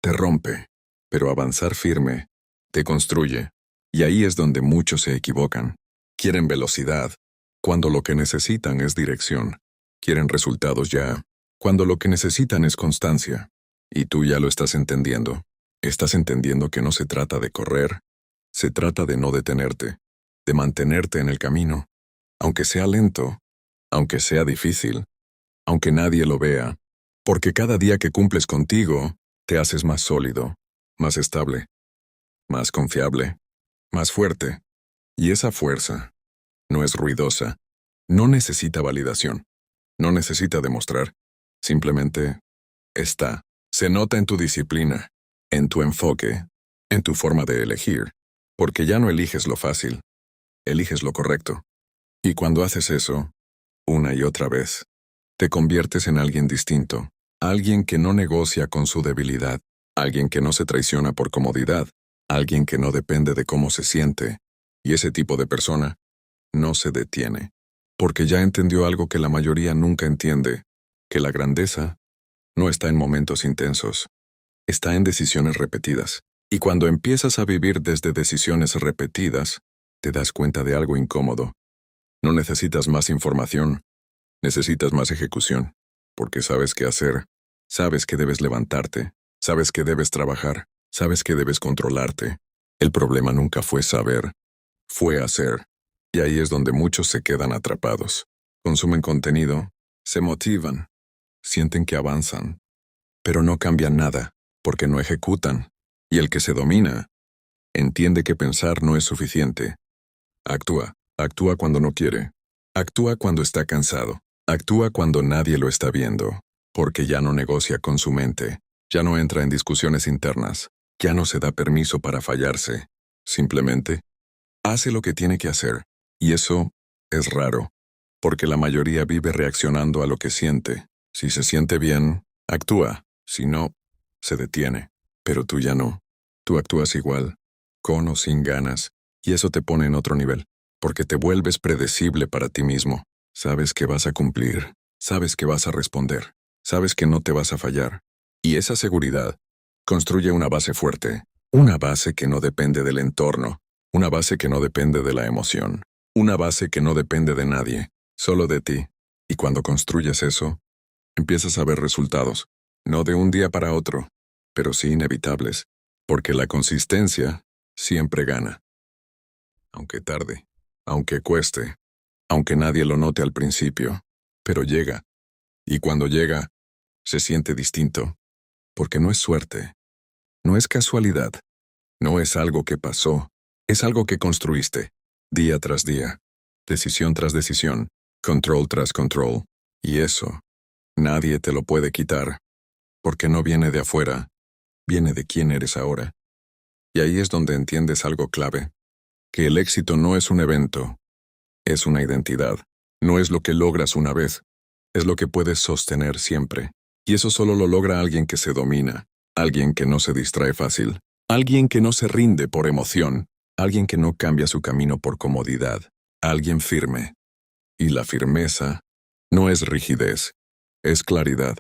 te rompe, pero avanzar firme te construye. Y ahí es donde muchos se equivocan. Quieren velocidad, cuando lo que necesitan es dirección. Quieren resultados ya, cuando lo que necesitan es constancia. Y tú ya lo estás entendiendo. Estás entendiendo que no se trata de correr, se trata de no detenerte, de mantenerte en el camino, aunque sea lento, aunque sea difícil, aunque nadie lo vea. Porque cada día que cumples contigo, te haces más sólido, más estable, más confiable, más fuerte. Y esa fuerza no es ruidosa, no necesita validación, no necesita demostrar, simplemente está. Se nota en tu disciplina, en tu enfoque, en tu forma de elegir, porque ya no eliges lo fácil, eliges lo correcto. Y cuando haces eso, una y otra vez, te conviertes en alguien distinto, alguien que no negocia con su debilidad, alguien que no se traiciona por comodidad, alguien que no depende de cómo se siente, y ese tipo de persona no se detiene, porque ya entendió algo que la mayoría nunca entiende, que la grandeza no está en momentos intensos, está en decisiones repetidas. Y cuando empiezas a vivir desde decisiones repetidas, te das cuenta de algo incómodo. No necesitas más información, necesitas más ejecución, porque sabes qué hacer, sabes que debes levantarte, sabes que debes trabajar, sabes que debes controlarte. El problema nunca fue saber, fue hacer. Y ahí es donde muchos se quedan atrapados. Consumen contenido, se motivan, sienten que avanzan, pero no cambian nada, porque no ejecutan. Y el que se domina, entiende que pensar no es suficiente. Actúa cuando no quiere. Actúa cuando está cansado. Actúa cuando nadie lo está viendo, porque ya no negocia con su mente, ya no entra en discusiones internas, ya no se da permiso para fallarse. Simplemente, hace lo que tiene que hacer. Y eso es raro, porque la mayoría vive reaccionando a lo que siente. Si se siente bien, actúa. Si no, se detiene. Pero tú ya no. Tú actúas igual, con o sin ganas, y eso te pone en otro nivel, porque te vuelves predecible para ti mismo. Sabes que vas a cumplir, sabes que vas a responder, sabes que no te vas a fallar. Y esa seguridad construye una base fuerte, una base que no depende del entorno, una base que no depende de la emoción, una base que no depende de nadie, solo de ti. Y cuando construyes eso, empiezas a ver resultados, no de un día para otro, pero sí inevitables, porque la consistencia siempre gana. Aunque tarde, aunque cueste, aunque nadie lo note al principio, pero llega. Y cuando llega, se siente distinto, porque no es suerte, no es casualidad, no es algo que pasó, es algo que construiste, día tras día, decisión tras decisión, control tras control, y eso, nadie te lo puede quitar, porque no viene de afuera, viene de quién eres ahora. Y ahí es donde entiendes algo clave, que el éxito no es un evento, es una identidad. No es lo que logras una vez, es lo que puedes sostener siempre. Y eso solo lo logra alguien que se domina, alguien que no se distrae fácil, alguien que no se rinde por emoción, alguien que no cambia su camino por comodidad, alguien firme. Y la firmeza no es rigidez, es claridad.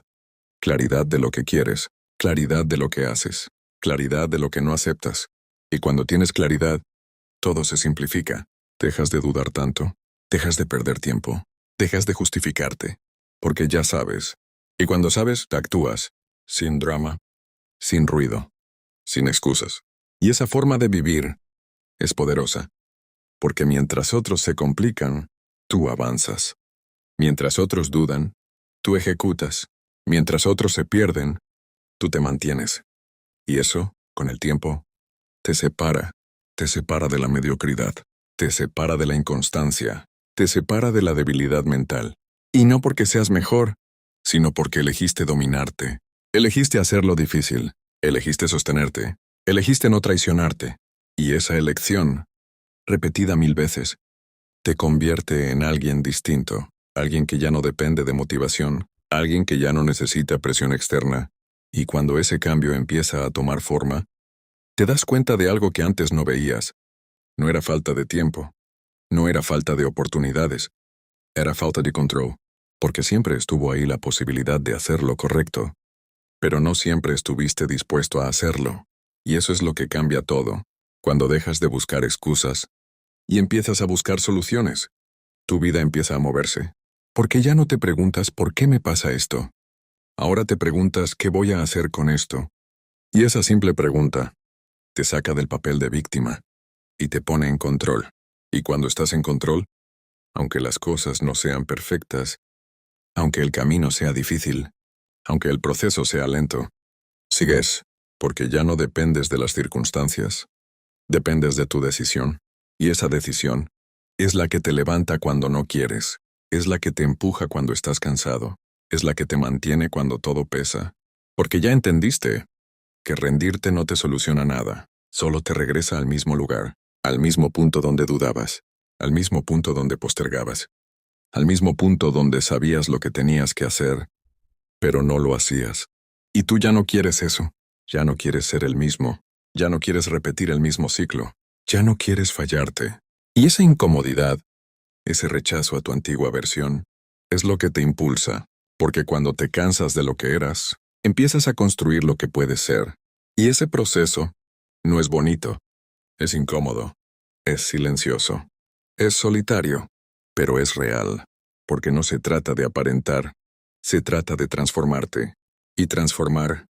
Claridad de lo que quieres, claridad de lo que haces, claridad de lo que no aceptas. Y cuando tienes claridad, todo se simplifica. Dejas de dudar tanto, dejas de perder tiempo, dejas de justificarte, porque ya sabes. Y cuando sabes, actúas, sin drama, sin ruido, sin excusas. Y esa forma de vivir es poderosa, porque mientras otros se complican, tú avanzas. Mientras otros dudan, tú ejecutas. Mientras otros se pierden, tú te mantienes. Y eso, con el tiempo, te separa de la mediocridad, te separa de la inconstancia, te separa de la debilidad mental. Y no porque seas mejor, sino porque elegiste dominarte, elegiste hacerlo difícil, elegiste sostenerte, elegiste no traicionarte. Y esa elección, repetida 1000 veces, te convierte en alguien distinto, alguien que ya no depende de motivación, alguien que ya no necesita presión externa. Y cuando ese cambio empieza a tomar forma, te das cuenta de algo que antes no veías. No era falta de tiempo, no era falta de oportunidades, era falta de control, porque siempre estuvo ahí la posibilidad de hacer lo correcto, pero no siempre estuviste dispuesto a hacerlo. Y eso es lo que cambia todo, cuando dejas de buscar excusas y empiezas a buscar soluciones. Tu vida empieza a moverse, porque ya no te preguntas ¿por qué me pasa esto? Ahora te preguntas ¿qué voy a hacer con esto? Y esa simple pregunta te saca del papel de víctima y te pone en control. Y cuando estás en control, aunque las cosas no sean perfectas, aunque el camino sea difícil, aunque el proceso sea lento, sigues, porque ya no dependes de las circunstancias, dependes de tu decisión. Y esa decisión es la que te levanta cuando no quieres, es la que te empuja cuando estás cansado, es la que te mantiene cuando todo pesa, Porque ya entendiste que rendirte no te soluciona nada, solo te regresa al mismo lugar, al mismo punto donde dudabas, al mismo punto donde postergabas, al mismo punto donde sabías lo que tenías que hacer, pero no lo hacías. Y tú ya no quieres eso, ya no quieres ser el mismo, ya no quieres repetir el mismo ciclo, ya no quieres fallarte. Y esa incomodidad, ese rechazo a tu antigua versión, es lo que te impulsa, porque cuando te cansas de lo que eras, empiezas a construir lo que puedes ser. Y ese proceso no es bonito, es incómodo, es silencioso, es solitario, pero es real, porque no se trata de aparentar, se trata de transformarte. Y transformar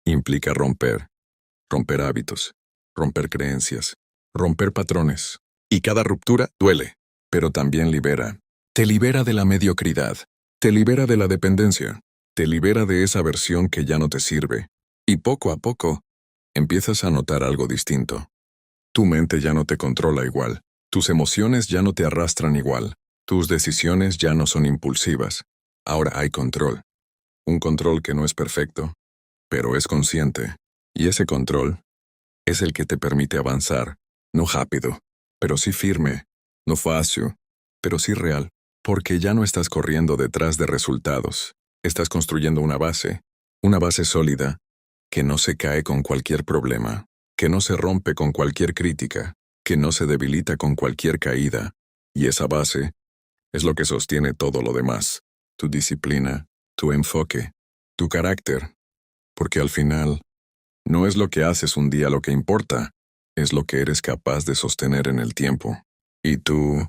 implica romper hábitos, romper creencias, romper patrones. Y cada ruptura duele, pero también libera. Te libera de la mediocridad, te libera de la dependencia, te libera de esa versión que ya no te sirve. Y poco a poco, empiezas a notar algo distinto. Tu mente ya no te controla igual, tus emociones ya no te arrastran igual, tus decisiones ya no son impulsivas. Ahora hay control. Un control que no es perfecto, pero es consciente. Y ese control es el que te permite avanzar, no rápido, pero sí firme, no fácil, pero sí real, porque ya no estás corriendo detrás de resultados, estás construyendo una base sólida, que no se cae con cualquier problema, que no se rompe con cualquier crítica, que no se debilita con cualquier caída, y esa base es lo que sostiene todo lo demás, tu disciplina, tu enfoque, tu carácter, porque al final, no es lo que haces un día lo que importa, es lo que eres capaz de sostener en el tiempo. Y tú,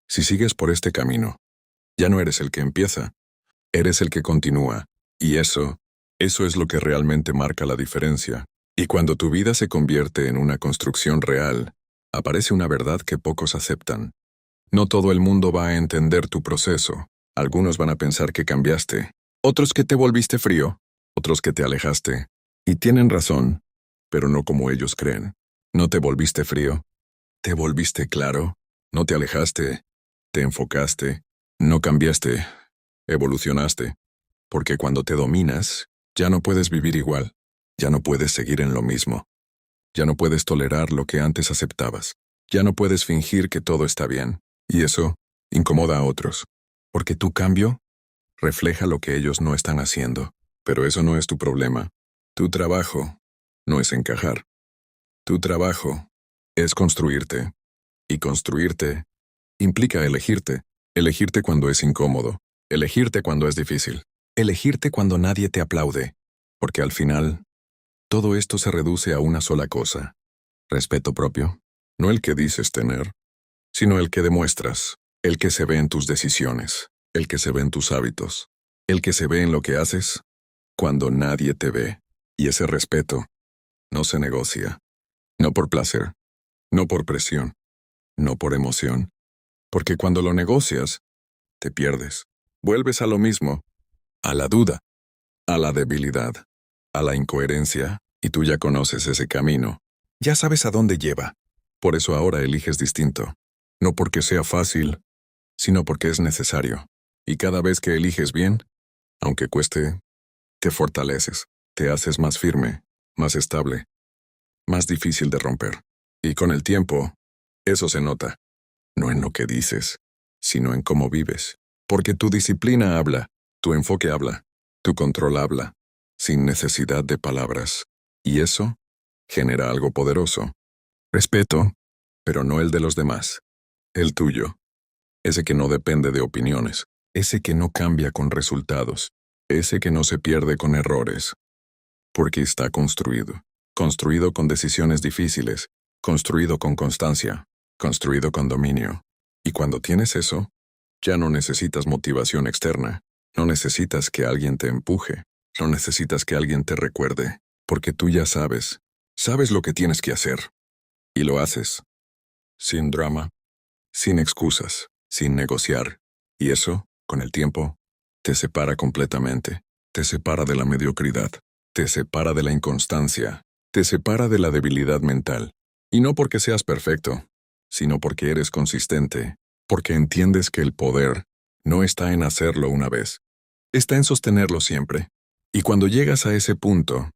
si sigues por este camino, ya no eres el que empieza, eres el que continúa, y eso es lo que realmente marca la diferencia. Y cuando tu vida se convierte en una construcción real, aparece una verdad que pocos aceptan. No todo el mundo va a entender tu proceso. Algunos van a pensar que cambiaste, otros que te volviste frío, otros que te alejaste. Y tienen razón, pero no como ellos creen. No te volviste frío, te volviste claro, no te alejaste, te enfocaste, no cambiaste, evolucionaste. Porque cuando te dominas, ya no puedes vivir igual, ya no puedes seguir en lo mismo, ya no puedes tolerar lo que antes aceptabas, ya no puedes fingir que todo está bien. Y eso incomoda a otros, porque tu cambio refleja lo que ellos no están haciendo. Pero eso no es tu problema. Tu trabajo no es encajar. Tu trabajo es construirte. Y construirte implica elegirte cuando es incómodo, elegirte cuando es difícil, elegirte cuando nadie te aplaude, porque al final, todo esto se reduce a una sola cosa: respeto propio, no el que dices tener, sino el que demuestras, el que se ve en tus decisiones, el que se ve en tus hábitos, el que se ve en lo que haces cuando nadie te ve. Y ese respeto no se negocia, no por placer, no por presión, no por emoción, porque cuando lo negocias, te pierdes, vuelves a lo mismo, a la duda, a la debilidad, a la incoherencia, y tú ya conoces ese camino, ya sabes a dónde lleva. Por eso ahora eliges distinto, no porque sea fácil, sino porque es necesario. Y cada vez que eliges bien, aunque cueste, te fortaleces, te haces más firme, más estable, más difícil de romper. Y con el tiempo, eso se nota, no en lo que dices, sino en cómo vives. Porque tu disciplina habla, tu enfoque habla, tu control habla, sin necesidad de palabras. Y eso genera algo poderoso. Respeto, pero no el de los demás, el tuyo. Ese que no depende de opiniones, ese que no cambia con resultados, ese que no se pierde con errores. Porque está construido con decisiones difíciles, construido con constancia, construido con dominio. Y cuando tienes eso, ya no necesitas motivación externa, no necesitas que alguien te empuje, no necesitas que alguien te recuerde, porque tú ya sabes lo que tienes que hacer. Y lo haces, sin drama, sin excusas, sin negociar. Y eso, con el tiempo, te separa completamente, te separa de la mediocridad, te separa de la inconstancia, te separa de la debilidad mental. Y no porque seas perfecto, sino porque eres consistente, porque entiendes que el poder no está en hacerlo una vez, está en sostenerlo siempre. Y cuando llegas a ese punto,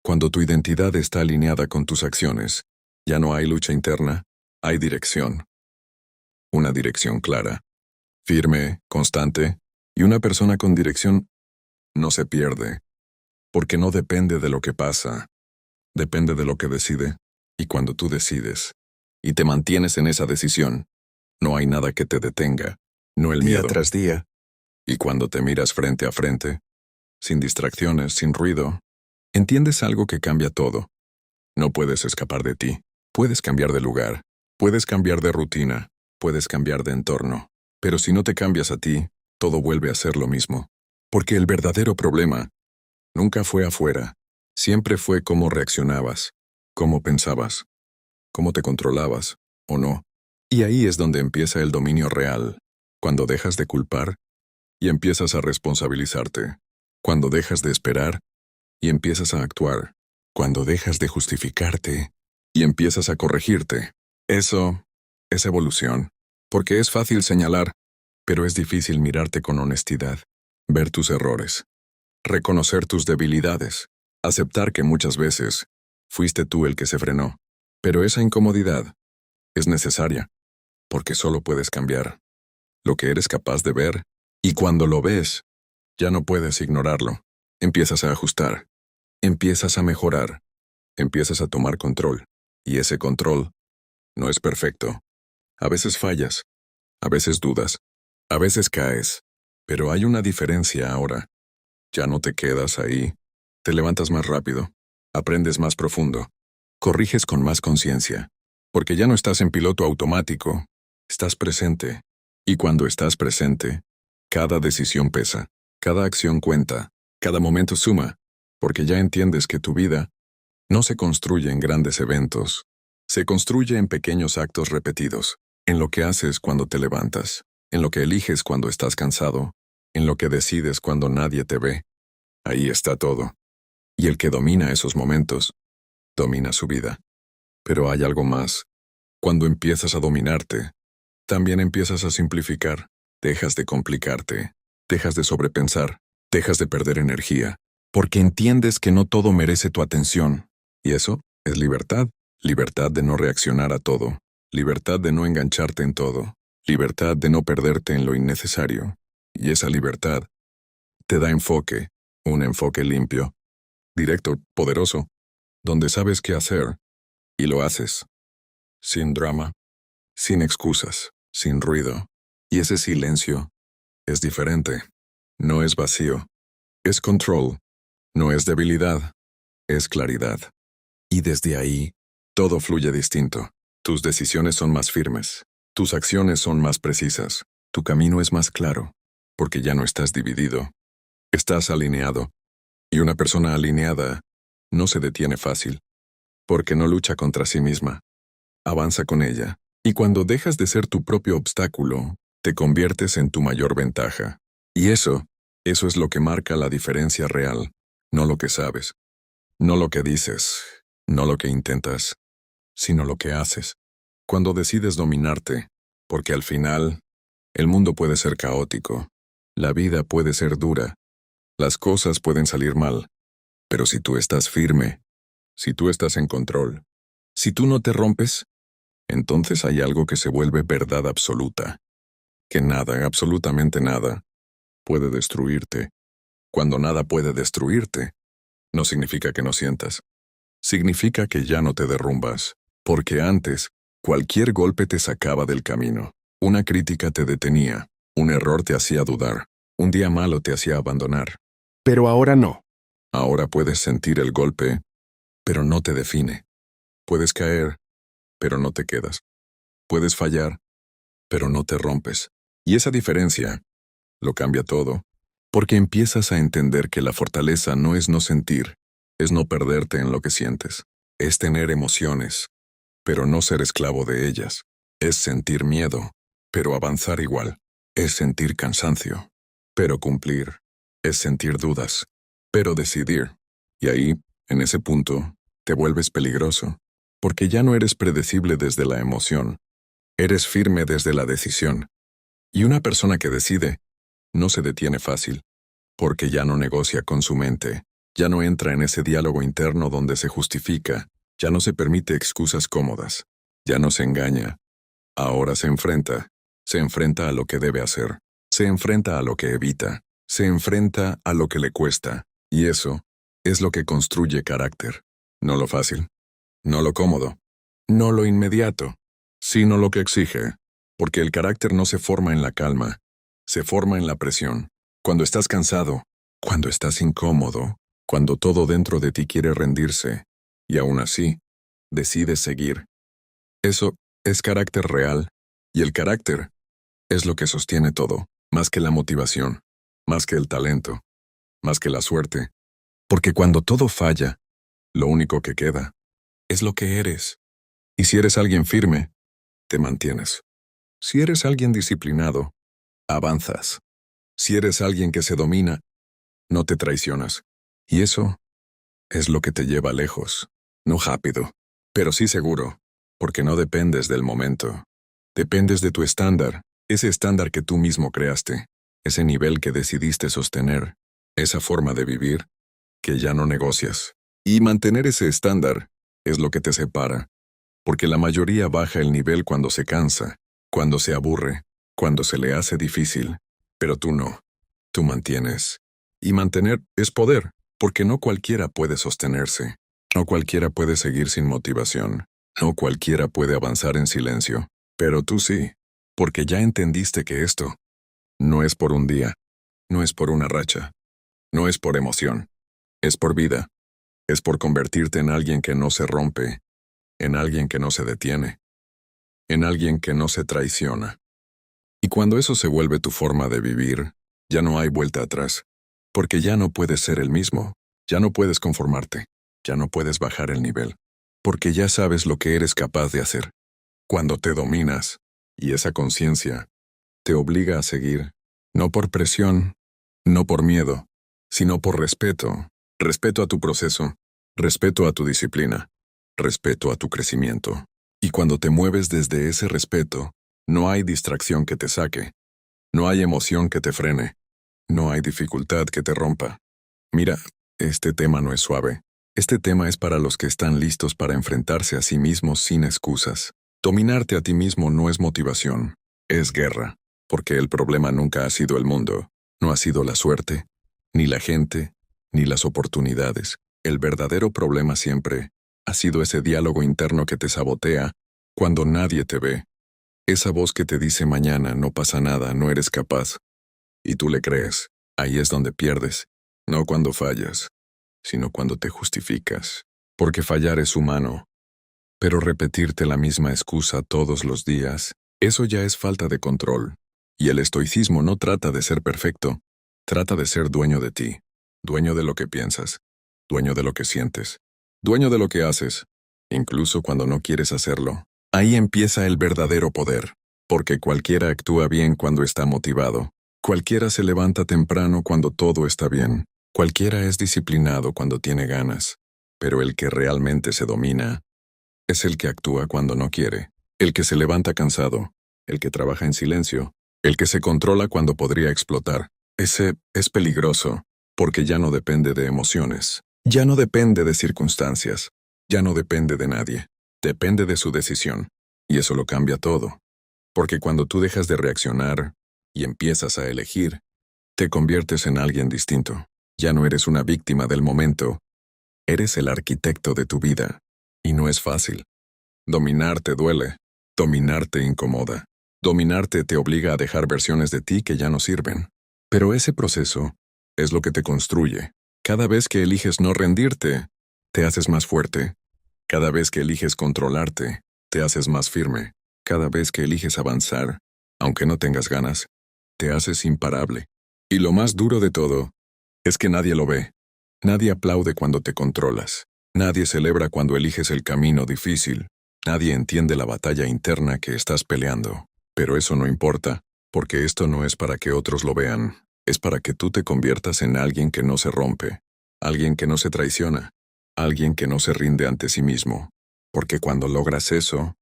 cuando tu identidad está alineada con tus acciones, ya no hay lucha interna, hay dirección. Una dirección clara, firme, constante, y una persona con dirección no se pierde, porque no depende de lo que pasa, depende de lo que decide, y cuando tú decides, y te mantienes en esa decisión, no hay nada que te detenga, no el Día miedo. tras día, Y cuando te miras frente a frente, sin distracciones, sin ruido, entiendes algo que cambia todo. No puedes escapar de ti. Puedes cambiar de lugar, puedes cambiar de rutina, puedes cambiar de entorno. Pero si no te cambias a ti, todo vuelve a ser lo mismo. Porque el verdadero problema nunca fue afuera, siempre fue cómo reaccionabas, cómo pensabas, cómo te controlabas, o no. Y ahí es donde empieza el dominio real, cuando dejas de culpar y empiezas a responsabilizarte, cuando dejas de esperar y empiezas a actuar, cuando dejas de justificarte y empiezas a corregirte. Eso es evolución, porque es fácil señalar, pero es difícil mirarte con honestidad, ver tus errores, reconocer tus debilidades, aceptar que muchas veces fuiste tú el que se frenó. Pero esa incomodidad es necesaria, porque solo puedes cambiar lo que eres capaz de ver, y cuando lo ves, ya no puedes ignorarlo. Empiezas a ajustar, empiezas a mejorar, empiezas a tomar control, y ese control no es perfecto. A veces fallas, a veces dudas, a veces caes, pero hay una diferencia ahora. Ya no te quedas ahí, te levantas más rápido, aprendes más profundo, corriges con más conciencia, porque ya no estás en piloto automático, estás presente, y cuando estás presente, cada decisión pesa, cada acción cuenta, cada momento suma, porque ya entiendes que tu vida no se construye en grandes eventos, se construye en pequeños actos repetidos, en lo que haces cuando te levantas, en lo que eliges cuando estás cansado, en lo que decides cuando nadie te ve. Ahí está todo. Y el que domina esos momentos, domina su vida. Pero hay algo más. Cuando empiezas a dominarte, también empiezas a simplificar, dejas de complicarte, dejas de sobrepensar, dejas de perder energía, porque entiendes que no todo merece tu atención. Y eso es libertad. Libertad de no reaccionar a todo, libertad de no engancharte en todo, libertad de no perderte en lo innecesario. Y esa libertad te da enfoque, un enfoque limpio, directo, poderoso, donde sabes qué hacer y lo haces, sin drama, sin excusas, sin ruido. Y ese silencio es diferente, no es vacío, es control, no es debilidad, es claridad. Y desde ahí, todo fluye distinto. Tus decisiones son más firmes, tus acciones son más precisas, tu camino es más claro, porque ya no estás dividido, estás alineado. Y una persona alineada no se detiene fácil, porque no lucha contra sí misma, avanza con ella. Y cuando dejas de ser tu propio obstáculo, te conviertes en tu mayor ventaja. Y eso es lo que marca la diferencia real, no lo que sabes, no lo que dices, no lo que intentas, sino lo que haces. Cuando decides dominarte, porque al final, el mundo puede ser caótico, la vida puede ser dura, las cosas pueden salir mal, pero si tú estás firme, si tú estás en control, si tú no te rompes, entonces hay algo que se vuelve verdad absoluta, que nada, absolutamente nada, puede destruirte. Cuando nada puede destruirte, no significa que no sientas, significa que ya no te derrumbas, porque antes, cualquier golpe te sacaba del camino, una crítica te detenía, un error te hacía dudar, un día malo te hacía abandonar. pero ahora no. Ahora puedes sentir el golpe, pero no te define. Puedes caer, pero no te quedas. Puedes fallar, pero no te rompes. Y esa diferencia lo cambia todo, porque empiezas a entender que la fortaleza no es no sentir, es no perderte en lo que sientes, es tener emociones, pero no ser esclavo de ellas, es sentir miedo, pero avanzar igual, es sentir cansancio, pero cumplir, es sentir dudas, pero decidir. Y ahí, en ese punto, te vuelves peligroso, porque ya no eres predecible desde la emoción, eres firme desde la decisión. Y una persona que decide, no se detiene fácil, porque ya no negocia con su mente, Ya no entra en ese diálogo interno donde se justifica, ya no se permite excusas cómodas, ya no se engaña. Ahora se enfrenta a lo que debe hacer, se enfrenta a lo que evita, se enfrenta a lo que le cuesta, y eso es lo que construye carácter. No lo fácil, no lo cómodo, no lo inmediato, sino lo que exige, porque el carácter no se forma en la calma, se forma en la presión. Cuando estás cansado, cuando estás incómodo, cuando todo dentro de ti quiere rendirse, y aún así, decides seguir. Eso es carácter real, y el carácter es lo que sostiene todo, más que la motivación, más que el talento, más que la suerte. Porque cuando todo falla, lo único que queda es lo que eres. Y si eres alguien firme, te mantienes. Si eres alguien disciplinado, avanzas. Si eres alguien que se domina, no te traicionas. Y eso es lo que te lleva lejos. No rápido, pero sí seguro, porque no dependes del momento. Dependes de tu estándar, ese estándar que tú mismo creaste, ese nivel que decidiste sostener, esa forma de vivir que ya no negocias. Y mantener ese estándar es lo que te separa, porque la mayoría baja el nivel cuando se cansa, cuando se aburre, cuando se le hace difícil, pero tú no, tú mantienes. Y mantener es poder, porque no cualquiera puede sostenerse, no cualquiera puede seguir sin motivación, no cualquiera puede avanzar en silencio, pero tú sí, porque ya entendiste que esto no es por un día, no es por una racha, no es por emoción, es por vida, es por convertirte en alguien que no se rompe, en alguien que no se detiene, en alguien que no se traiciona. Y cuando eso se vuelve tu forma de vivir, ya no hay vuelta atrás, porque ya no puedes ser el mismo, ya no puedes conformarte, ya no puedes bajar el nivel, porque ya sabes lo que eres capaz de hacer. Cuando te dominas, y esa conciencia te obliga a seguir, no por presión, no por miedo, sino por respeto, respeto a tu proceso, respeto a tu disciplina, respeto a tu crecimiento. Y cuando te mueves desde ese respeto, no hay distracción que te saque, no hay emoción que te frene, no hay dificultad que te rompa. Mira, este tema no es suave. Este tema es para los que están listos para enfrentarse a sí mismos sin excusas. Dominarte a ti mismo no es motivación, es guerra, porque el problema nunca ha sido el mundo, no ha sido la suerte, ni la gente, ni las oportunidades. El verdadero problema siempre ha sido ese diálogo interno que te sabotea cuando nadie te ve. Esa voz que te dice mañana no pasa nada, no eres capaz. Y tú le crees. Ahí es donde pierdes. No cuando fallas, sino cuando te justificas. Porque fallar es humano. Pero repetirte la misma excusa todos los días, eso ya es falta de control. Y el estoicismo no trata de ser perfecto, trata de ser dueño de ti, dueño de lo que piensas, dueño de lo que sientes, dueño de lo que haces, incluso cuando no quieres hacerlo. Ahí empieza el verdadero poder, porque cualquiera actúa bien cuando está motivado, cualquiera se levanta temprano cuando todo está bien, cualquiera es disciplinado cuando tiene ganas, pero el que realmente se domina es el que actúa cuando no quiere, el que se levanta cansado, el que trabaja en silencio, el que se controla cuando podría explotar. Ese es peligroso, porque ya no depende de emociones, ya no depende de circunstancias, ya no depende de nadie, depende de su decisión. Y eso lo cambia todo, porque cuando tú dejas de reaccionar y empiezas a elegir, te conviertes en alguien distinto. Ya no eres una víctima del momento, eres el arquitecto de tu vida. Y no es fácil. Dominarte duele, dominarte incomoda, dominarte te obliga a dejar versiones de ti que ya no sirven. Pero ese proceso es lo que te construye. Cada vez que eliges no rendirte, te haces más fuerte. Cada vez que eliges controlarte, te haces más firme. Cada vez que eliges avanzar, aunque no tengas ganas, te haces imparable. Y lo más duro de todo es que nadie lo ve. Nadie aplaude cuando te controlas. Nadie celebra cuando eliges el camino difícil. Nadie entiende la batalla interna que estás peleando. Pero eso no importa, porque esto no es para que otros lo vean. Es para que tú te conviertas en alguien que no se rompe, alguien que no se traiciona, alguien que no se rinde ante sí mismo. Porque cuando logras eso,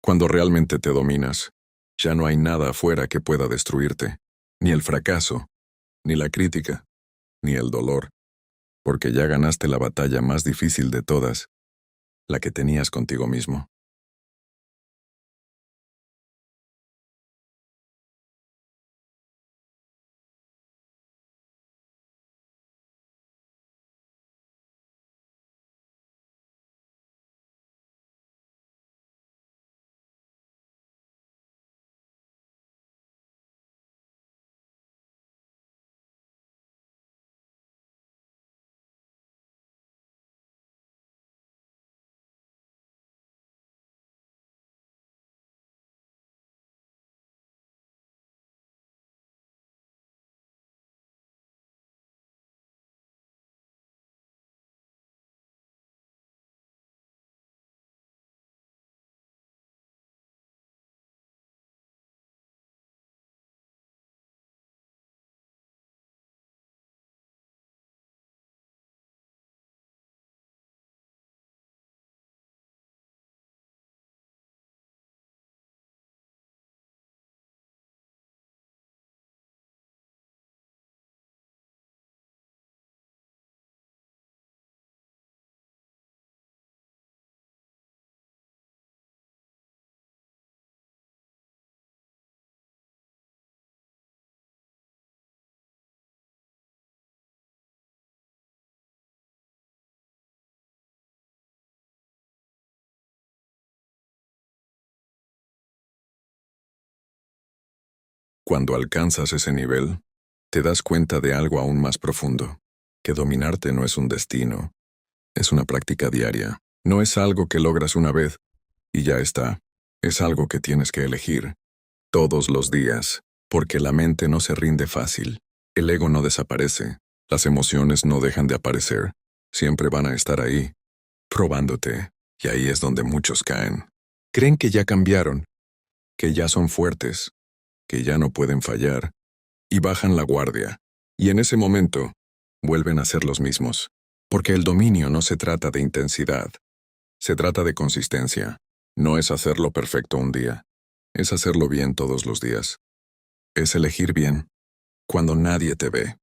cuando realmente te dominas, ya no hay nada afuera que pueda destruirte. Ni el fracaso, ni la crítica, ni el dolor. porque ya ganaste la batalla más difícil de todas, la que tenías contigo mismo. Cuando alcanzas ese nivel, te das cuenta de algo aún más profundo, que dominarte no es un destino, es una práctica diaria. No es algo que logras una vez y ya está. Es algo que tienes que elegir todos los días, porque la mente no se rinde fácil. El ego no desaparece. Las emociones no dejan de aparecer. Siempre van a estar ahí, probándote. Y ahí es donde muchos caen. Creen que ya cambiaron, que ya son fuertes, que ya no pueden fallar, y bajan la guardia. Y en ese momento, vuelven a ser los mismos. Porque el dominio no se trata de intensidad, se trata de consistencia. No es hacerlo perfecto un día, es hacerlo bien todos los días. Es elegir bien, cuando nadie te ve.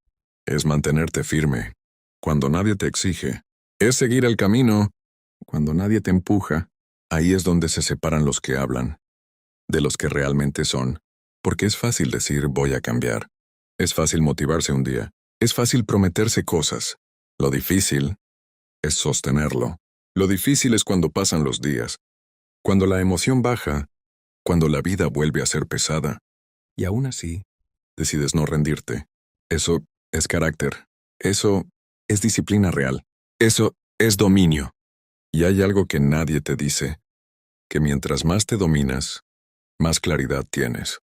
Es mantenerte firme, cuando nadie te exige. Es seguir el camino, cuando nadie te empuja. Ahí es donde se separan los que hablan, de los que realmente son. Porque es fácil decir voy a cambiar. Es fácil motivarse un día. Es fácil prometerse cosas. Lo difícil es sostenerlo. Lo difícil es cuando pasan los días, cuando la emoción baja, cuando la vida vuelve a ser pesada, y aún así, decides no rendirte. Eso es carácter. Eso es disciplina real. Eso es dominio. Y hay algo que nadie te dice, que mientras más te dominas, más claridad tienes.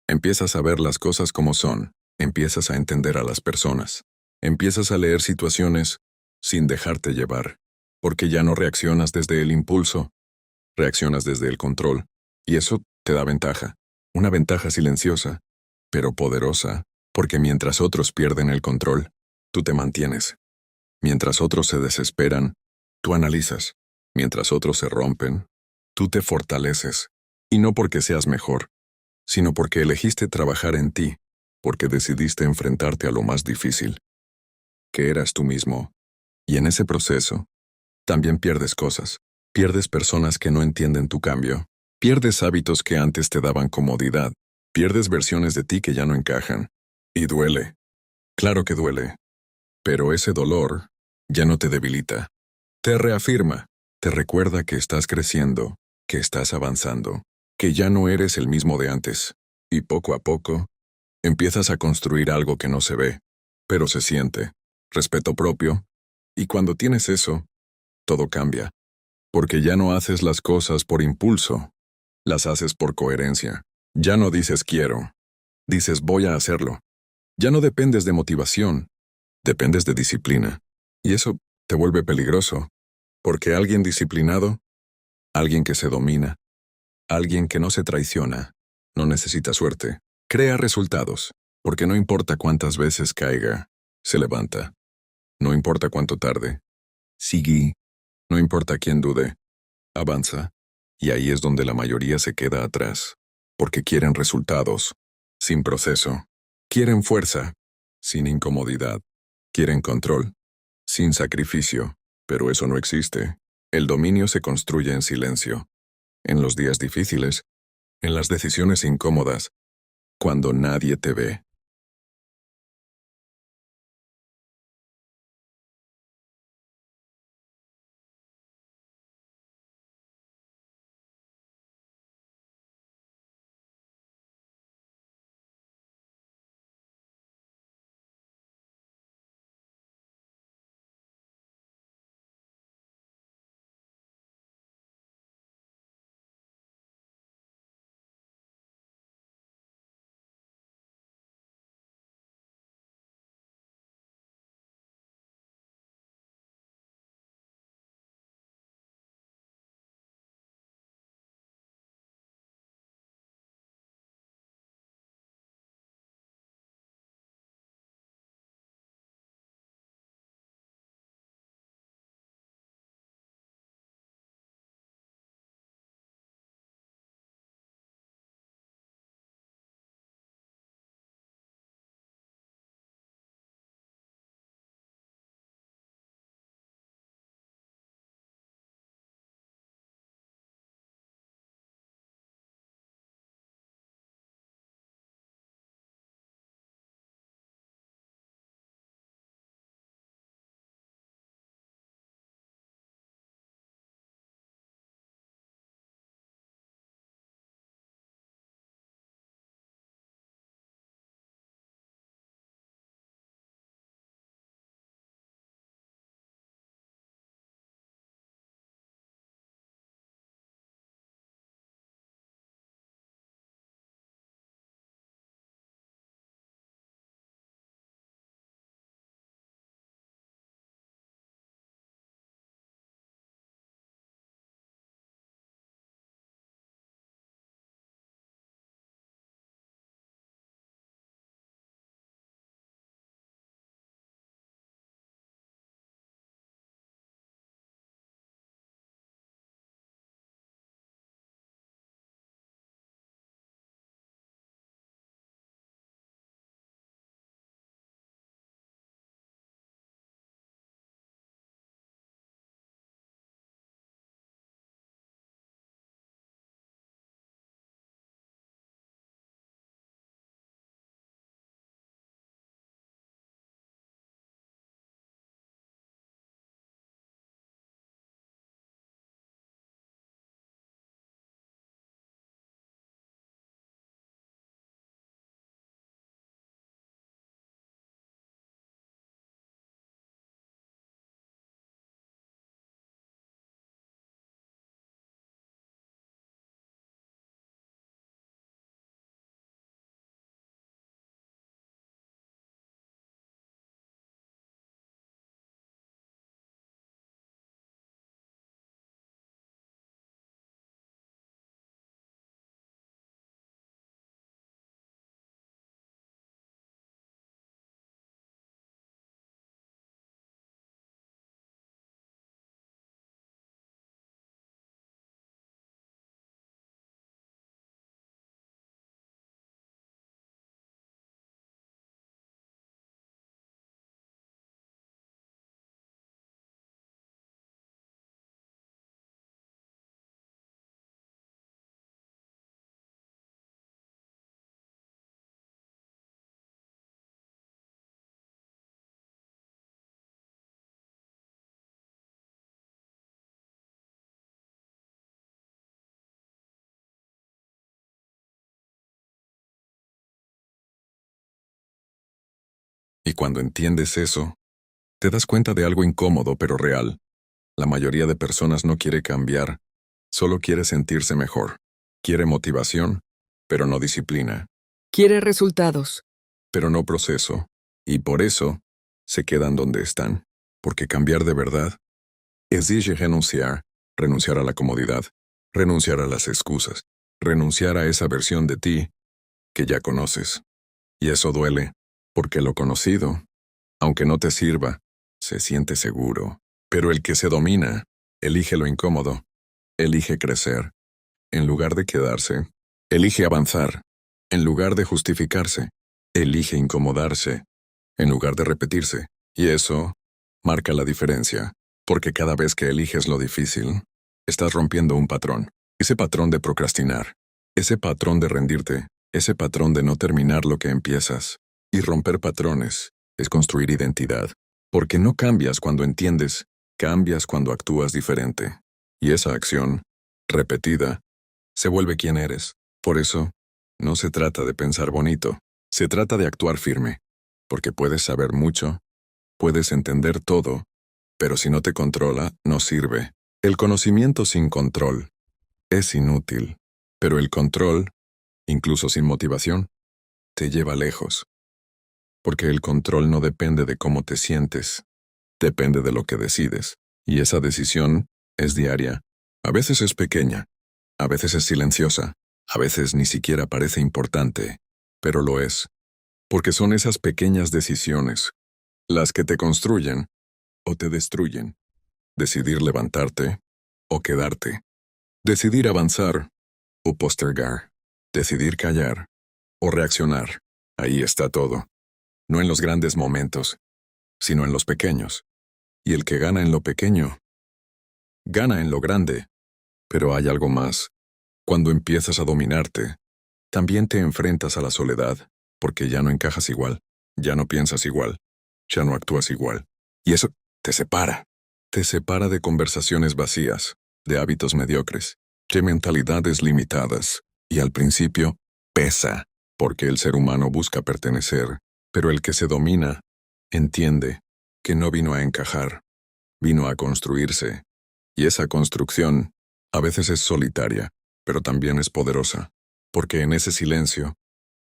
Empiezas a ver las cosas como son, empiezas a entender a las personas, empiezas a leer situaciones sin dejarte llevar, porque ya no reaccionas desde el impulso, reaccionas desde el control, y eso te da ventaja, una ventaja silenciosa, pero poderosa, porque mientras otros pierden el control, tú te mantienes. Mientras otros se desesperan, tú analizas. Mientras otros se rompen, tú te fortaleces, y no porque seas mejor, sino porque elegiste trabajar en ti, porque decidiste enfrentarte a lo más difícil, que eras tú mismo. Y en ese proceso, también pierdes cosas. Pierdes personas que no entienden tu cambio. Pierdes hábitos que antes te daban comodidad. Pierdes versiones de ti que ya no encajan. Y duele. Claro que duele. Pero ese dolor ya no te debilita. Te reafirma. Te recuerda que estás creciendo, que estás avanzando, que ya no eres el mismo de antes. Y poco a poco, empiezas a construir algo que no se ve, pero se siente. Respeto propio. Y cuando tienes eso, todo cambia. Porque ya no haces las cosas por impulso, las haces por coherencia. Ya no dices quiero, dices voy a hacerlo. Ya no dependes de motivación, dependes de disciplina. Y eso te vuelve peligroso, porque alguien disciplinado, alguien que se domina, alguien que no se traiciona, no necesita suerte. Crea resultados, porque no importa cuántas veces caiga, se levanta. No importa cuánto tarde, sigue. No importa quién dude, avanza. Y ahí es donde la mayoría se queda atrás, porque quieren resultados, sin proceso. Quieren fuerza, sin incomodidad. Quieren control, sin sacrificio, pero eso no existe. El dominio se construye en silencio, en los días difíciles, en las decisiones incómodas, cuando nadie te ve. Y cuando entiendes eso, te das cuenta de algo incómodo pero real. La mayoría de personas no quiere cambiar, solo quiere sentirse mejor. Quiere motivación, pero no disciplina, Quiere resultados. pero no proceso. Y por eso, se quedan donde están. Porque cambiar de verdad exige renunciar, renunciar a la comodidad, renunciar a las excusas, renunciar a esa versión de ti que ya conoces. Y eso duele, porque lo conocido, aunque no te sirva, se siente seguro. Pero el que se domina, elige lo incómodo, elige crecer. En lugar de quedarse, elige avanzar. En lugar de justificarse, elige incomodarse. En lugar de repetirse. Y eso Marca la diferencia, porque cada vez que eliges lo difícil, estás rompiendo un patrón. Ese patrón de procrastinar, ese patrón de rendirte, ese patrón de no terminar lo que empiezas. Y romper patrones es construir identidad, porque no cambias cuando entiendes, cambias cuando actúas diferente. Y esa acción, repetida, se vuelve quien eres. Por eso, no se trata de pensar bonito, se trata de actuar firme, porque puedes saber mucho, puedes entender todo, pero si no te controla, no sirve. El conocimiento sin control es inútil, pero el control, incluso sin motivación, te lleva lejos. Porque el control no depende de cómo te sientes, depende de lo que decides. Y esa decisión es diaria. A veces es pequeña, a veces es silenciosa, a veces ni siquiera parece importante, pero lo es. Porque son esas pequeñas decisiones las que te construyen o te destruyen. Decidir levantarte o quedarte. Decidir avanzar o postergar. Decidir callar o reaccionar. Ahí está todo. No en los grandes momentos, sino en los pequeños. Y el que gana en lo pequeño, gana en lo grande. Pero hay algo más. Cuando empiezas a dominarte, también te enfrentas a la soledad, porque ya no encajas igual, ya no piensas igual, ya no actúas igual. Y eso te separa. Te separa de conversaciones vacías, de hábitos mediocres, de mentalidades limitadas. Y al principio, pesa, porque el ser humano busca pertenecer, pero el que se domina, entiende que no vino a encajar, vino a construirse. Y esa construcción, a veces es solitaria, pero también es poderosa, porque en ese silencio,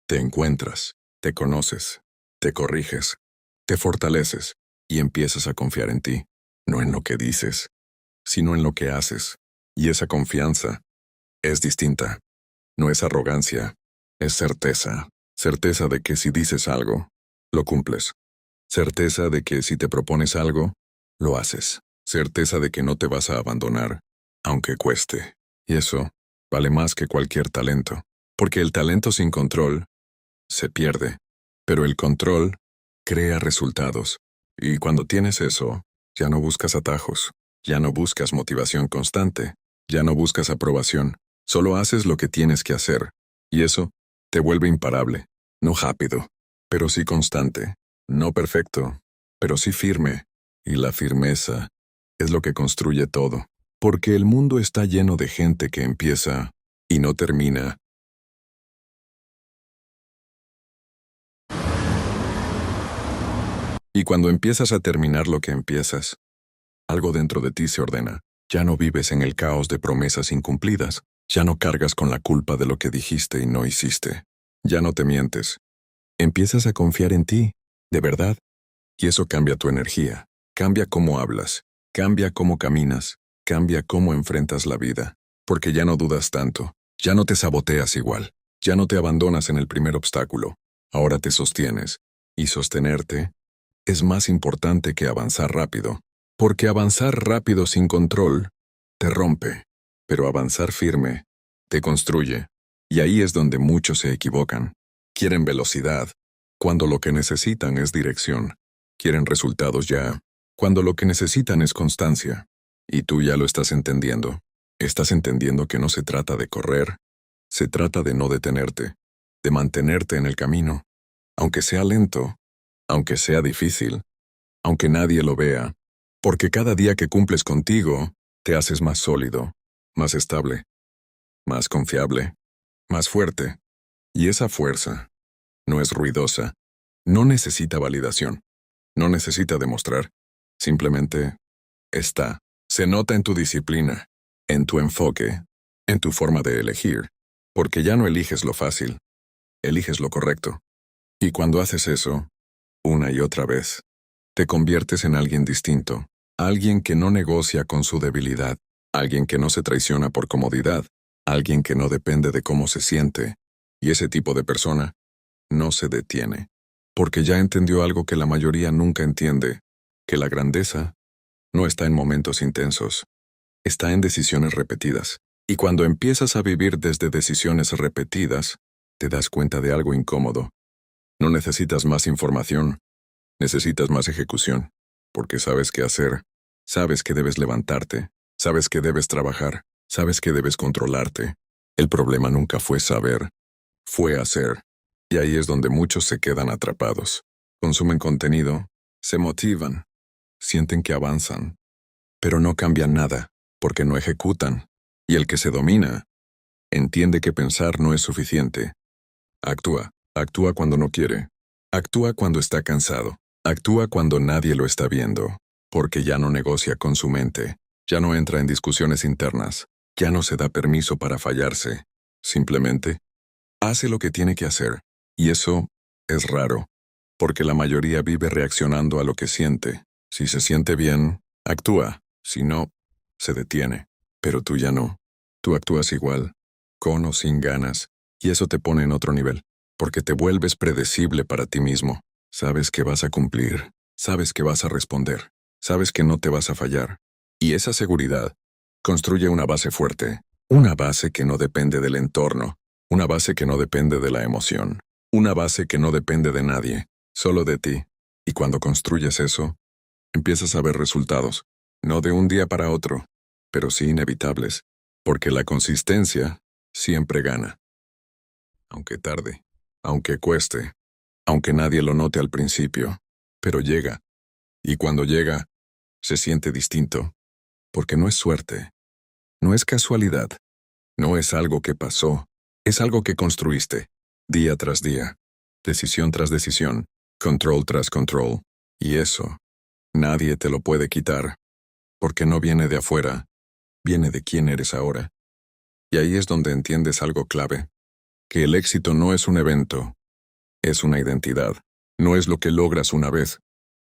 te encuentras, te conoces, te corriges, te fortaleces y empiezas a confiar en ti, no en lo que dices, sino en lo que haces. Y esa confianza es distinta. No es arrogancia, es certeza. Certeza de que si dices algo, lo cumples. Certeza de que si te propones algo, lo haces. Certeza de que no te vas a abandonar, aunque cueste. Y eso vale más que cualquier talento, porque el talento sin control se pierde, pero el control crea resultados. Y cuando tienes eso, ya no buscas atajos, ya no buscas motivación constante, ya no buscas aprobación, solo haces lo que tienes que hacer. Y eso te vuelve imparable, no rápido, pero sí constante, no perfecto, pero sí firme. Y la firmeza es lo que construye todo, porque el mundo está lleno de gente que empieza y no termina. Y cuando empiezas a terminar lo que empiezas, algo dentro de ti se ordena. Ya no vives en el caos de promesas incumplidas, ya no cargas con la culpa de lo que dijiste y no hiciste. Ya no te mientes. Empiezas a confiar en ti, de verdad. Y eso cambia tu energía, cambia cómo hablas, cambia cómo caminas, cambia cómo enfrentas la vida. Porque ya no dudas tanto, ya no te saboteas igual, ya no te abandonas en el primer obstáculo. Ahora te sostienes. Y sostenerte es más importante que avanzar rápido. Porque avanzar rápido sin control te rompe, pero avanzar firme te construye. Y ahí es donde muchos se equivocan. Quieren velocidad, cuando lo que necesitan es dirección. Quieren resultados ya, cuando lo que necesitan es constancia. Y tú ya lo estás entendiendo. Estás entendiendo que no se trata de correr, se trata de no detenerte, de mantenerte en el camino, aunque sea lento, aunque sea difícil, aunque nadie lo vea. Porque cada día que cumples contigo, te haces más sólido, más estable, más confiable, más fuerte. Y esa fuerza no es ruidosa, no necesita validación, no necesita demostrar, simplemente está. Se nota en tu disciplina, en tu enfoque, en tu forma de elegir, porque ya no eliges lo fácil, eliges lo correcto. Y cuando haces eso, una y otra vez, te conviertes en alguien distinto. Alguien que no negocia con su debilidad, alguien que no se traiciona por comodidad, alguien que no depende de cómo se siente, y ese tipo de persona no se detiene, porque ya entendió algo que la mayoría nunca entiende, que la grandeza no está en momentos intensos, está en decisiones repetidas. Y cuando empiezas a vivir desde decisiones repetidas, te das cuenta de algo incómodo. No necesitas más información, necesitas más ejecución. porque sabes qué hacer, sabes que debes levantarte, sabes que debes trabajar, sabes que debes controlarte. El problema nunca fue saber, fue hacer. Y ahí es donde muchos se quedan atrapados. Consumen contenido, se motivan, sienten que avanzan, pero no cambian nada, porque no ejecutan. Y el que se domina, entiende que pensar no es suficiente. Actúa cuando no quiere. Actúa cuando está cansado. Actúa cuando nadie lo está viendo, porque ya no negocia con su mente, ya no entra en discusiones internas, ya no se da permiso para fallarse. Simplemente, hace lo que tiene que hacer. Y eso es raro, porque la mayoría vive reaccionando a lo que siente. Si se siente bien, actúa. Si no, se detiene. Pero tú ya no. Tú actúas igual, con o sin ganas, y eso te pone en otro nivel, porque te vuelves predecible para ti mismo. Sabes que vas a cumplir, sabes que vas a responder, sabes que no te vas a fallar. Y esa seguridad construye una base fuerte, una base que no depende del entorno, una base que no depende de la emoción, una base que no depende de nadie, solo de ti. Y cuando construyes eso, empiezas a ver resultados, no de un día para otro, pero sí inevitables, porque la consistencia siempre gana. Aunque tarde, aunque cueste, aunque nadie lo note al principio, pero llega. Y cuando llega, se siente distinto, porque no es suerte, no es casualidad, no es algo que pasó, es algo que construiste, día tras día, decisión tras decisión, control tras control, y eso, nadie te lo puede quitar, porque no viene de afuera, viene de quién eres ahora. Y ahí es donde entiendes algo clave, que el éxito no es un evento, es una identidad. No es lo que logras una vez,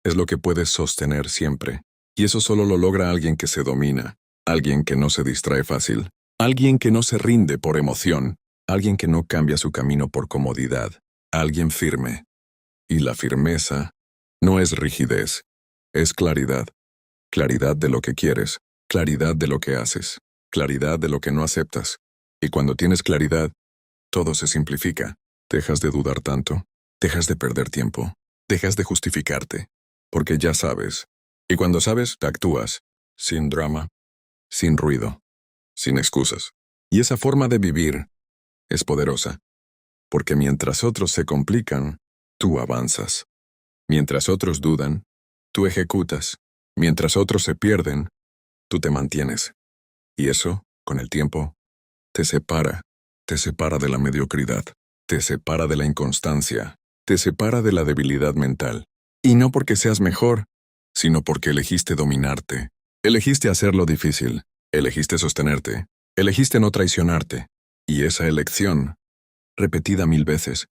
es lo que puedes sostener siempre. Y eso solo lo logra alguien que se domina, alguien que no se distrae fácil, alguien que no se rinde por emoción, alguien que no cambia su camino por comodidad, alguien firme. Y la firmeza no es rigidez, es claridad. Claridad de lo que quieres, claridad de lo que haces, claridad de lo que no aceptas. Y cuando tienes claridad, todo se simplifica. Dejas de dudar tanto, dejas de perder tiempo, dejas de justificarte, porque ya sabes. Y cuando sabes, actúas, sin drama, sin ruido, sin excusas. Y esa forma de vivir es poderosa, porque mientras otros se complican, tú avanzas. Mientras otros dudan, tú ejecutas. Mientras otros se pierden, tú te mantienes. Y eso, con el tiempo, te separa de la mediocridad, te separa de la inconstancia, te separa de la debilidad mental. Y no porque seas mejor, sino porque elegiste dominarte, elegiste hacerlo difícil, elegiste sostenerte, elegiste no traicionarte. Y esa elección, repetida 1000 veces,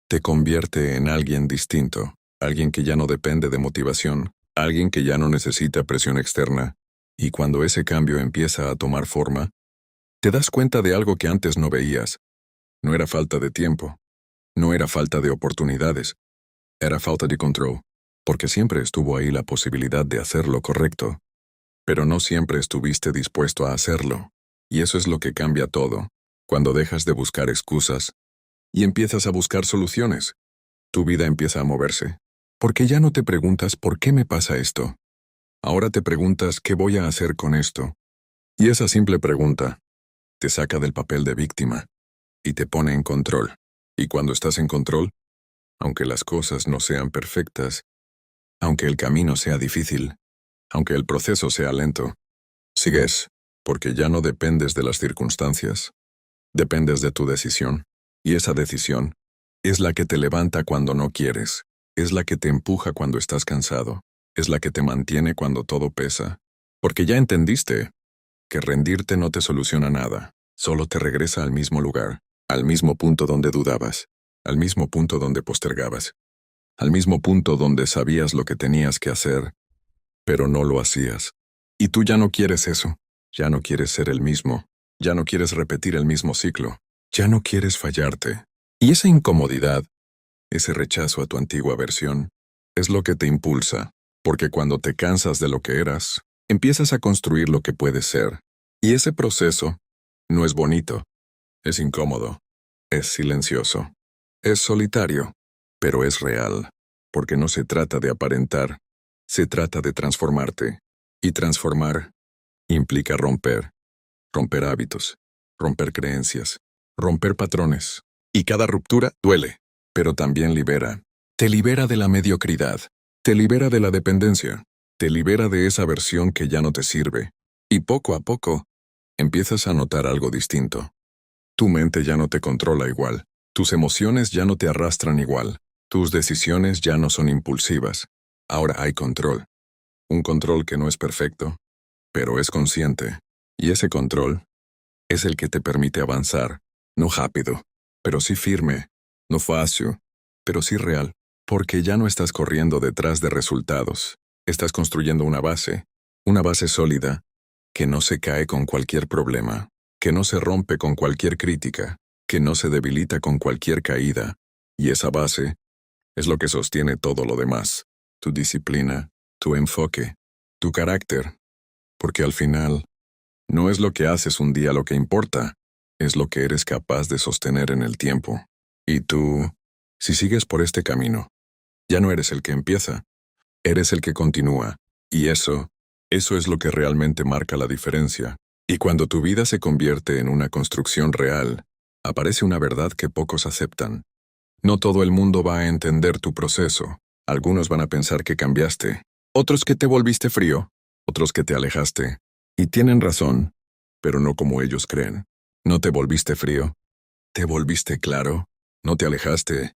te convierte en alguien distinto, alguien que ya no depende de motivación, alguien que ya no necesita presión externa. Y cuando ese cambio empieza a tomar forma, te das cuenta de algo que antes no veías. No era falta de tiempo, no era falta de oportunidades, era falta de control, porque siempre estuvo ahí la posibilidad de hacer lo correcto, pero no siempre estuviste dispuesto a hacerlo. Y eso es lo que cambia todo, cuando dejas de buscar excusas y empiezas a buscar soluciones. Tu vida empieza a moverse, porque ya no te preguntas ¿por qué me pasa esto? Ahora te preguntas ¿qué voy a hacer con esto? Y esa simple pregunta te saca del papel de víctima y te pone en control. Y cuando estás en control, aunque las cosas no sean perfectas, aunque el camino sea difícil, aunque el proceso sea lento, sigues, porque ya no dependes de las circunstancias, dependes de tu decisión. Y esa decisión es la que te levanta cuando no quieres, es la que te empuja cuando estás cansado, es la que te mantiene cuando todo pesa, porque ya entendiste que rendirte no te soluciona nada, solo te regresa al mismo lugar, al mismo punto donde dudabas, al mismo punto donde postergabas, al mismo punto donde sabías lo que tenías que hacer, pero no lo hacías. Y tú ya no quieres eso, ya no quieres ser el mismo, ya no quieres repetir el mismo ciclo, ya no quieres fallarte. Y esa incomodidad, ese rechazo a tu antigua versión, es lo que te impulsa, porque cuando te cansas de lo que eras, empiezas a construir lo que puedes ser. Y ese proceso no es bonito, es incómodo, es silencioso, es solitario, pero es real, porque no se trata de aparentar, Se trata de transformarte. Y transformar implica romper. Romper hábitos, romper creencias, romper patrones. Y cada ruptura duele, pero también libera. Te libera de la mediocridad, te libera de la dependencia, te libera de esa versión que ya no te sirve. Y poco a poco, empiezas a notar algo distinto. Tu mente ya no te controla igual, tus emociones ya no te arrastran igual, tus decisiones ya no son impulsivas. Ahora hay control. Un control que no es perfecto, pero es consciente. Y ese control es el que te permite avanzar, no rápido, pero sí firme, no fácil, pero sí real, porque ya no estás corriendo detrás de resultados, estás construyendo una base sólida, que no se cae con cualquier problema, que no se rompe con cualquier crítica, que no se debilita con cualquier caída, y esa base es lo que sostiene todo lo demás, tu disciplina, tu enfoque, tu carácter, porque al final, no es lo que haces un día lo que importa, es lo que eres capaz de sostener en el tiempo. Y tú, si sigues por este camino, ya no eres el que empieza, eres el que continúa. Y eso es lo que realmente marca la diferencia. Y cuando tu vida se convierte en una construcción real, aparece una verdad que pocos aceptan. No todo el mundo va a entender tu proceso. Algunos van a pensar que cambiaste, otros que te volviste frío, otros que te alejaste. Y tienen razón, pero no como ellos creen. No te volviste frío, te volviste claro, no te alejaste,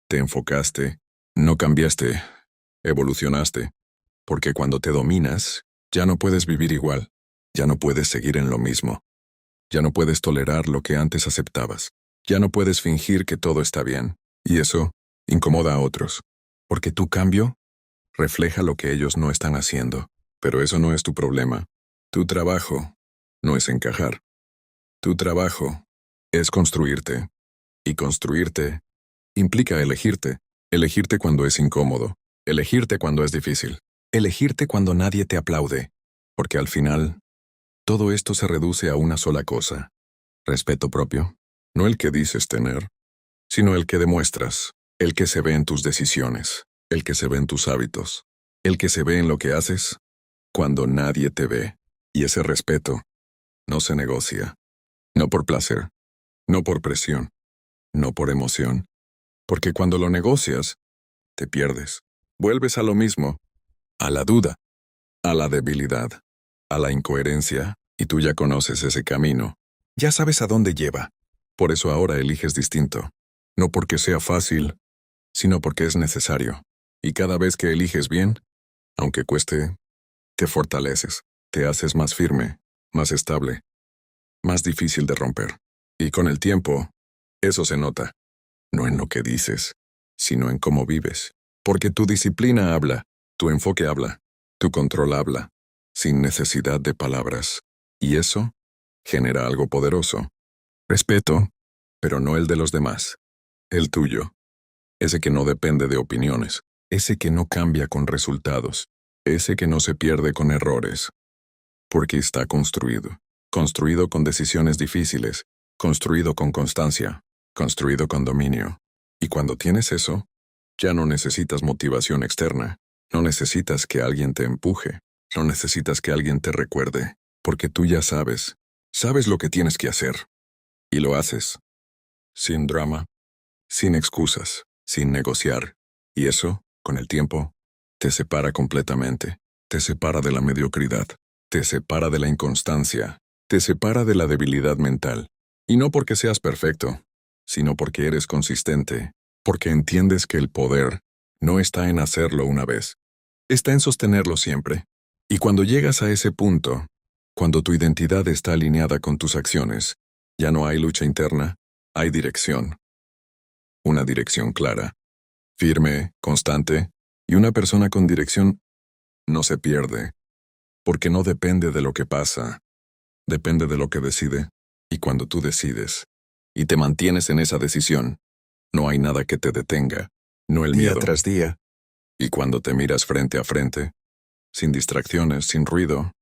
te enfocaste, no cambiaste, evolucionaste. Porque cuando te dominas, ya no puedes vivir igual, ya no puedes seguir en lo mismo, ya no puedes tolerar lo que antes aceptabas, ya no puedes fingir que todo está bien. Y eso incomoda a otros, porque tu cambio refleja lo que ellos no están haciendo. Pero eso no es tu problema. Tu trabajo no es encajar. Tu trabajo es construirte. Y construirte implica elegirte. Elegirte cuando es incómodo. Elegirte cuando es difícil. Elegirte cuando nadie te aplaude. Porque al final, todo esto se reduce a una sola cosa. Respeto propio. No el que dices tener, sino el que demuestras. El que se ve en tus decisiones. El que se ve en tus hábitos. El que se ve en lo que haces cuando nadie te ve. Y ese respeto no se negocia. No por placer, no por presión, no por emoción. Porque cuando lo negocias, te pierdes. Vuelves a lo mismo, a la duda, a la debilidad, a la incoherencia, y tú ya conoces ese camino. Ya sabes a dónde lleva. Por eso ahora eliges distinto. No porque sea fácil, sino porque es necesario. Y cada vez que eliges bien, aunque cueste, te fortaleces, te haces más firme, más estable, más difícil de romper. Y con el tiempo, eso se nota, no en lo que dices, sino en cómo vives. Porque tu disciplina habla, tu enfoque habla, tu control habla, sin necesidad de palabras. Y eso genera algo poderoso. Respeto, pero no el de los demás, el tuyo. Ese que no depende de opiniones, ese que no cambia con resultados, ese que no se pierde con errores. Porque está construido. Construido con decisiones difíciles, construido con constancia, construido con dominio. Y cuando tienes eso, ya no necesitas motivación externa, no necesitas que alguien te empuje, no necesitas que alguien te recuerde, porque tú ya sabes lo que tienes que hacer. Y lo haces, sin drama, sin excusas, sin negociar. Y eso, con el tiempo, te separa completamente, te separa de la mediocridad, te separa de la inconstancia, te separa de la debilidad mental. Y no porque seas perfecto, sino porque eres consistente, porque entiendes que el poder no está en hacerlo una vez, está en sostenerlo siempre. Y cuando llegas a ese punto, cuando tu identidad está alineada con tus acciones, ya no hay lucha interna, hay dirección. Una dirección clara, firme, constante, y una persona con dirección no se pierde, porque no depende de lo que pasa, depende de lo que decide. Y cuando tú decides, y te mantienes en esa decisión, no hay nada que te detenga, no el miedo. Día tras día. Y cuando te miras frente a frente, sin distracciones, sin ruido,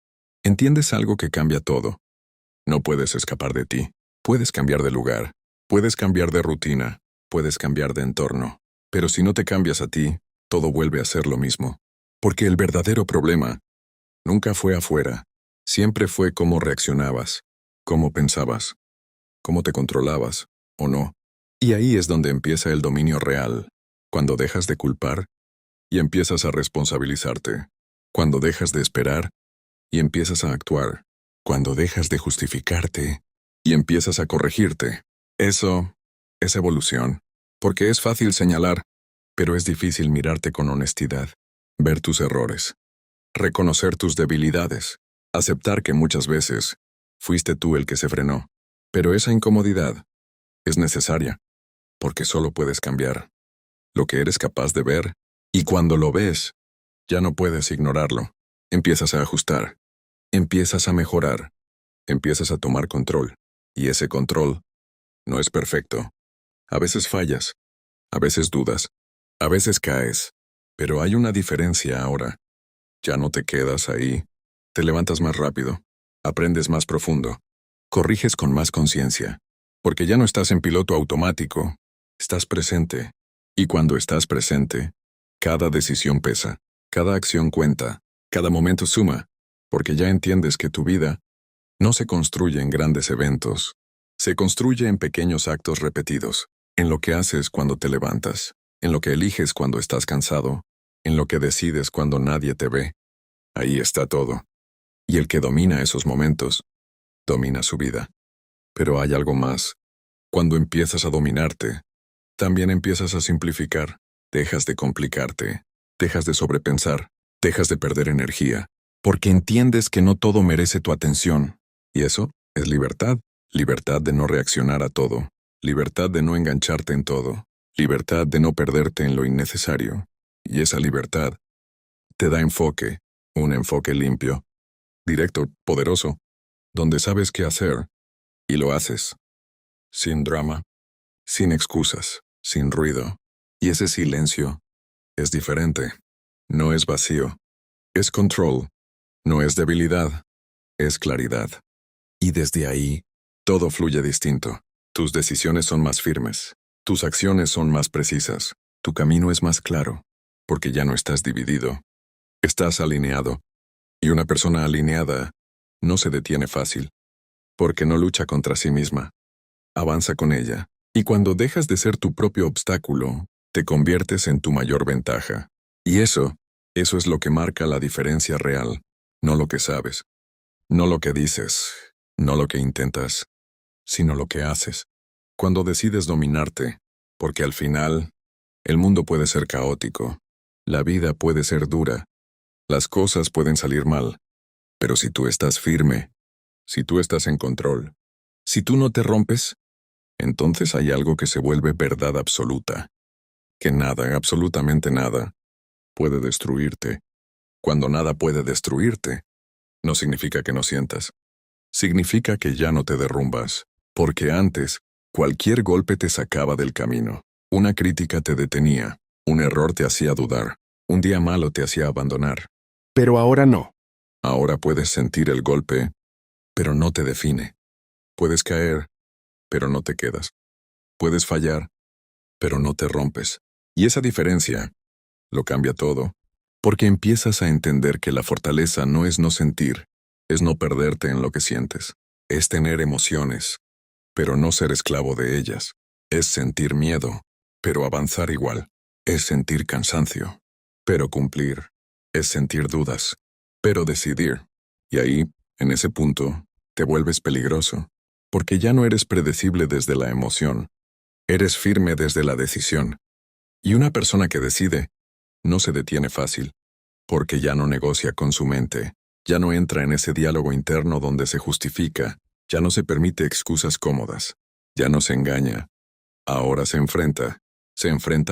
entiendes algo que cambia todo. No puedes escapar de ti. Puedes cambiar de lugar, puedes cambiar de rutina, puedes cambiar de entorno. Pero si no te cambias a ti, todo vuelve a ser lo mismo. Porque el verdadero problema nunca fue afuera, siempre fue cómo reaccionabas, cómo pensabas, cómo te controlabas, o no. Y ahí es donde empieza el dominio real, cuando dejas de culpar y empiezas a responsabilizarte, cuando dejas de esperar y empiezas a actuar, cuando dejas de justificarte y empiezas a corregirte. Eso es evolución, porque es fácil señalar, pero es difícil mirarte con honestidad, ver tus errores, reconocer tus debilidades, aceptar que muchas veces fuiste tú el que se frenó. Pero esa incomodidad es necesaria, porque solo puedes cambiar lo que eres capaz de ver, y cuando lo ves, ya no puedes ignorarlo. Empiezas a ajustar, empiezas a mejorar, empiezas a tomar control, y ese control no es perfecto. A veces fallas, a veces dudas, a veces caes, pero hay una diferencia ahora. Ya no te quedas ahí, te levantas más rápido, aprendes más profundo, corriges con más conciencia, porque ya no estás en piloto automático, estás presente. Y cuando estás presente, cada decisión pesa, cada acción cuenta, cada momento suma, porque ya entiendes que tu vida no se construye en grandes eventos, se construye en pequeños actos repetidos, en lo que haces cuando te levantas, en lo que eliges cuando estás cansado, en lo que decides cuando nadie te ve. Ahí está todo. Y el que domina esos momentos, domina su vida. Pero hay algo más. Cuando empiezas a dominarte, también empiezas a simplificar, dejas de complicarte, dejas de sobrepensar, dejas de perder energía, porque entiendes que no todo merece tu atención. Y eso es libertad, libertad de no reaccionar a todo, libertad de no engancharte en todo, libertad de no perderte en lo innecesario. Y esa libertad te da enfoque, un enfoque limpio, directo, poderoso, donde sabes qué hacer y lo haces, sin drama, sin excusas, sin ruido. Y ese silencio es diferente. No es vacío. Es control. No es debilidad. Es claridad. Y desde ahí, todo fluye distinto. Tus decisiones son más firmes. Tus acciones son más precisas. Tu camino es más claro. Porque ya no estás dividido. Estás alineado. Y una persona alineada no se detiene fácil. Porque no lucha contra sí misma. Avanza con ella. Y cuando dejas de ser tu propio obstáculo, te conviertes en tu mayor ventaja. Y eso es lo que marca la diferencia real, no lo que sabes, no lo que dices, no lo que intentas, sino lo que haces. Cuando decides dominarte, porque al final, el mundo puede ser caótico, la vida puede ser dura, las cosas pueden salir mal, pero si tú estás firme, si tú estás en control, si tú no te rompes, entonces hay algo que se vuelve verdad absoluta, que nada, absolutamente nada, puede destruirte. Cuando nada puede destruirte, no significa que no sientas. Significa que ya no te derrumbas, porque antes, cualquier golpe te sacaba del camino. Una crítica te detenía, un error te hacía dudar, un día malo te hacía abandonar. Pero ahora no. Ahora puedes sentir el golpe, pero no te define. Puedes caer, pero no te quedas. Puedes fallar, pero no te rompes. Y esa diferencia lo cambia todo, porque empiezas a entender que la fortaleza no es no sentir, es no perderte en lo que sientes, es tener emociones, pero no ser esclavo de ellas, es sentir miedo, pero avanzar igual, es sentir cansancio, pero cumplir, es sentir dudas, pero decidir. Y ahí, en ese punto, te vuelves peligroso, porque ya no eres predecible desde la emoción, eres firme desde la decisión. Y una persona que decide, no se detiene fácil, porque ya no negocia con su mente, ya no entra en ese diálogo interno donde se justifica, ya no se permite excusas cómodas, ya no se engaña. Ahora se enfrenta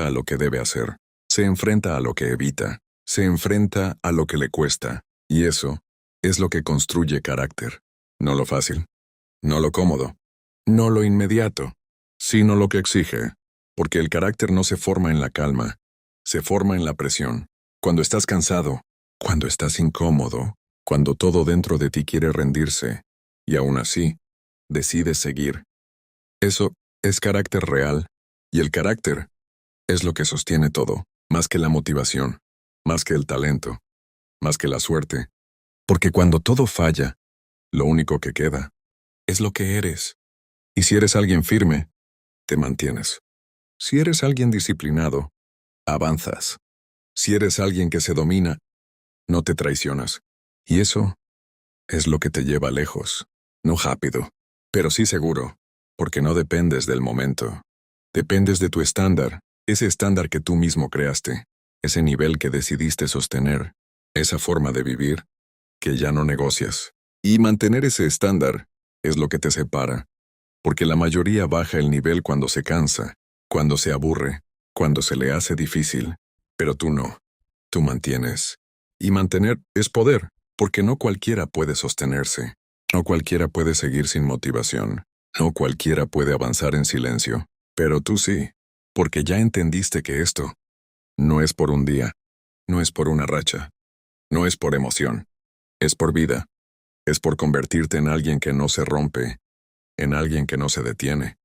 a lo que debe hacer, se enfrenta a lo que evita, se enfrenta a lo que le cuesta, y eso es lo que construye carácter. No lo fácil, no lo cómodo, no lo inmediato, sino lo que exige, porque el carácter no se forma en la calma, se forma en la presión. Cuando estás cansado, cuando estás incómodo, cuando todo dentro de ti quiere rendirse, y aún así, decides seguir. Eso es carácter real, y el carácter es lo que sostiene todo, más que la motivación. más que el talento, más que la suerte. Porque cuando todo falla, lo único que queda es lo que eres. Y si eres alguien firme, te mantienes. Si eres alguien disciplinado, avanzas. Si eres alguien que se domina, no te traicionas. Y eso es lo que te lleva lejos. No rápido, pero sí seguro, porque no dependes del momento. Dependes de tu estándar, ese estándar que tú mismo creaste, ese nivel que decidiste sostener, esa forma de vivir que ya no negocias. Y mantener ese estándar es lo que te separa, porque la mayoría baja el nivel cuando se cansa, cuando se aburre, cuando se le hace difícil, pero tú no, tú mantienes. Y mantener es poder, porque no cualquiera puede sostenerse, no cualquiera puede seguir sin motivación, no cualquiera puede avanzar en silencio, pero tú sí, porque ya entendiste que esto no es por un día, no es por una racha, no es por emoción, es por vida, es por convertirte en alguien que no se rompe, en alguien que no se detiene,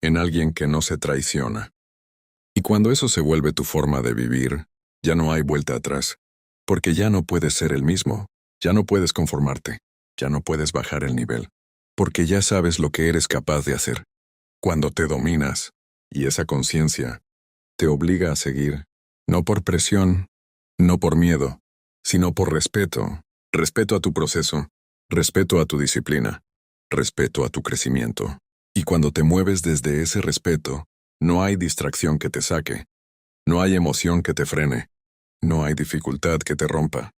en alguien que no se traiciona. Y cuando eso se vuelve tu forma de vivir, ya no hay vuelta atrás, porque ya no puedes ser el mismo, ya no puedes conformarte, ya no puedes bajar el nivel, porque ya sabes lo que eres capaz de hacer. Cuando te dominas, y esa conciencia te obliga a seguir, no por presión, no por miedo, sino por respeto, respeto a tu proceso, respeto a tu disciplina, respeto a tu crecimiento. Y cuando te mueves desde ese respeto, no hay distracción que te saque, no hay emoción que te frene, no hay dificultad que te rompa.